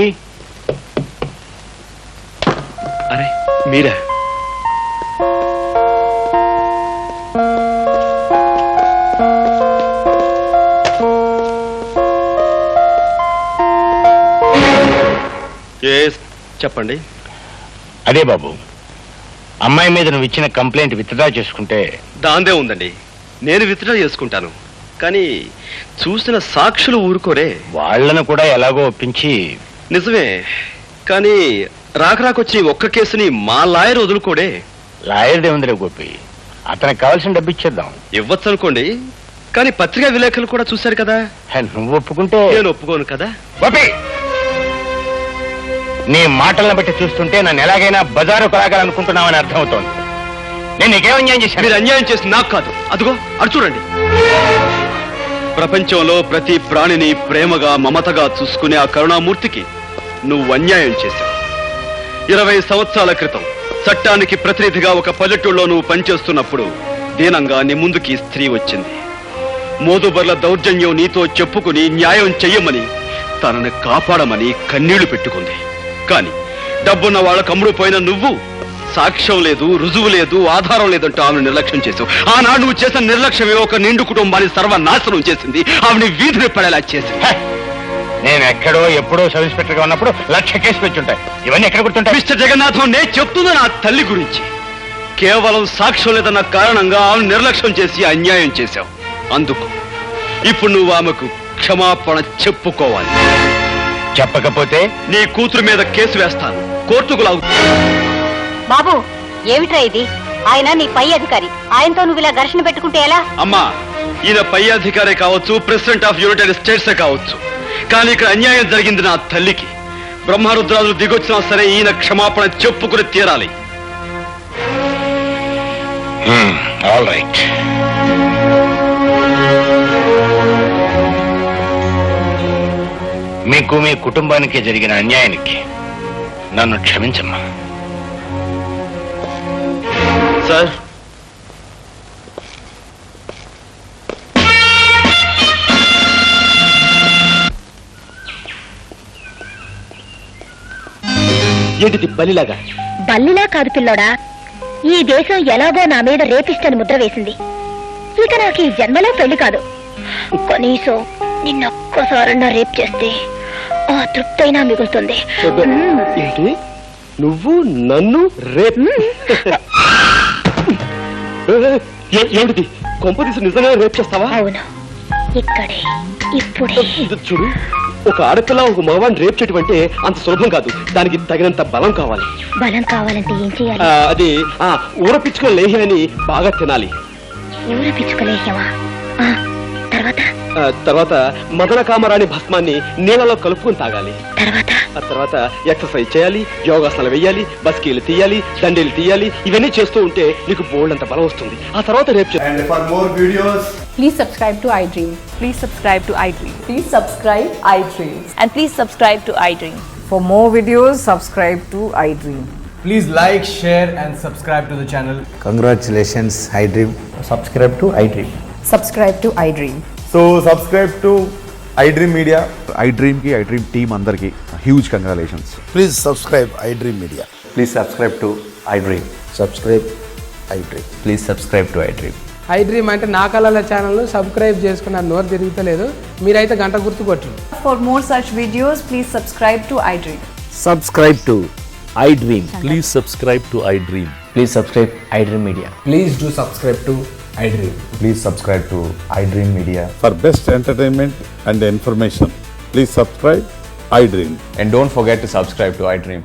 అరే మీరా? చెప్పండి. అదే బాబు, అమ్మాయి మీద నువ్వు ఇచ్చిన కంప్లైంట్ విత్డ్రా చేసుకుంటే. దాందే ఉందండి, నేను విత్డ్రా చేసుకుంటాను. కానీ చూసిన సాక్షులు ఊరుకోరే. వాళ్ళను కూడా ఎలాగో ఒప్పించి. నిజమే, కానీ రాకరాకొచ్చి ఒక్క కేసుని మా లాయర్ వదులుకోడే. లాయర్దే ఉందిరే గోపి, అతనికి కావాల్సిన డబ్బు ఇచ్చేద్దాం. ఇవ్వచ్చు అనుకోండి, కానీ పత్రికా విలేకరులు కూడా చూశారు కదా. నువ్వు ఒప్పుకుంటే. నేను ఒప్పుకోను కదా. గోపి, నీ మాటలను బట్టి చూస్తుంటే నన్ను ఎలాగైనా బజారు కొలాగాలనుకుంటున్నావని అర్థమవుతోంది. నేను నీకేం అన్యాయం చేశాను? మీరు అన్యాయం చేసి నాకు కాదు, అదిగో అటు చూడండి. ప్రపంచంలో ప్రతి ప్రాణిని ప్రేమగా మమతగా చూసుకునే ఆ కరుణామూర్తికి నువ్వు అన్యాయం చేశావు. 20 సంవత్సరాల క్రితం చట్టానికి ప్రతినిధిగా ఒక పల్లెటూళ్ళలో నువ్వు పనిచేస్తున్నప్పుడు దీనంగా నీ ముందుకి స్త్రీ వచ్చింది. మోదుబర్ల దౌర్జన్యం నీతో చెప్పుకుని న్యాయం చెయ్యమని, తనని కాపాడమని కన్నీళ్లు పెట్టుకుంది. కాని డబ్బున్న వాళ్ళకు అమ్ముడుపోయిన నువ్వు సాక్ష్యం లేదు, రుజువు లేదు, ఆధారం లేదంటూ ఆమెను నిర్లక్ష్యం చేసావు. ఆనాడు నువ్వు చేసిన నిర్లక్ష్యమే ఒక నిండు కుటుంబాన్ని సర్వనాశనం చేసింది. ఆమెని వీధిని పడేలా చేసింది. నేను ఎక్కడో ఎప్పుడో సబ్ ఇన్స్పెక్టర్ గా ఉన్నప్పుడు 1,00,000 కేసులు వచ్చుంటాయి. ఇవన్నీ ఎక్కడ గుర్తుంటాయి? మిస్టర్ జగన్నాథం, నేను చెప్తున్నా నా తల్లి గురించి. కేవలం సాక్ష్యం లేదన్న కారణంగా ఆమెను నిర్లక్ష్యం చేసి అన్యాయం చేశావు. అందుకు ఇప్పుడు నువ్వు ఆమెకు క్షమాపణ చెప్పుకోవాలి. చెప్పకపోతే నీ కూతురు మీద కేసు వేస్తాను, కోర్టుకు లాగుతాను. బాబు, ఏమిట్రా ఇది? ఆయన నీ పై అధికారి, ఆయనతో నువ్వు ఇలా ఘర్షణ పెట్టుకుంటే ఎలా? అమ్మా, ఈయన పై అధికారే కావచ్చు, ప్రెసిడెంట్ ఆఫ్ యునైటెడ్ స్టేట్సే కావచ్చు, కానీ ఇక్కడ అన్యాయం జరిగింది నా తల్లికి. బ్రహ్మరుద్రాలు దిగొచ్చినా సరే ఈయన క్షమాపణ చెప్పుకుని తీరాలి. All right. మీకు మీ కుటుంబానికి జరిగిన అన్యాయానికి నన్ను క్షమించమ్మా. సార్, ఏంటిది బలిలాగా? బల్లిలా కాదు పిల్లోడా, ఈ దేశం ఎలాగో నా మీద రేపిస్టని ముద్ర వేసింది. ఇక నాకు ఈ జన్మలో పెళ్లి కాదు. కనీసం నిన్నొక్కసారన్నా రేప్ చేస్తే ఆ తృప్తైనా మిగులుతుంది. ఏంటి నువ్వు నన్ను రేప్ ఏమిటి కొంపదీసి నిజంగా రేప్ చేస్తావా? అవును, ఇక్కడే ఇప్పుడే. చూడు, ఒక ఆడపిల్ల ఒక మగవాడిని రేప్ చేయడం అంటే అంత సులభం కాదు. దానికి తగినంత బలం కావాలి. బలం కావాలంటే ఏం చేయాలి? అది ఊరపిచ్చుకొని లేహ్యాన్ని బాగా తినాలి. ఊర పిచ్చుకలేహ్యమా? తర్వాత మదన కామరాణి భస్మాన్ని నీళ్ళలో కలుపుకొని తాగాలి. ఆ తర్వాత ఎక్సర్సైజ్ చేయాలి, యోగాసనాలు వేయాలి, బస్కీలు తీయాలి, దండీలు తీయాలి. ఇవన్నీ చేస్తూ ఉంటే నీకు బోల్డంత బలం వస్తుంది. ఆ తర్వాత రేపు Please subscribe to iDream. Please subscribe to iDream. Please subscribe iDream. And please subscribe to iDream. For more videos, subscribe to iDream. Please like, share and subscribe to the channel. Congratulations, iDream. Subscribe to iDream. Subscribe to iDream. So subscribe to iDream Media. iDream ki iDream team andarki huge congratulations. Please subscribe iDream Media. Please subscribe to iDream. Subscribe iDream. Please subscribe to iDream. iDream అంటే నా కళల channel subscribe చేసుకున్న నోరు తిరుగుతలేదు. మీరైతే గంట గుర్తు కొట్టండి. For more such videos, please subscribe to iDream. Subscribe to iDream. Please subscribe to iDream. Please subscribe iDream Media. Please do subscribe to iDream. Please subscribe to iDream Media. For best entertainment and information, please subscribe iDream. And don't forget to subscribe to iDream.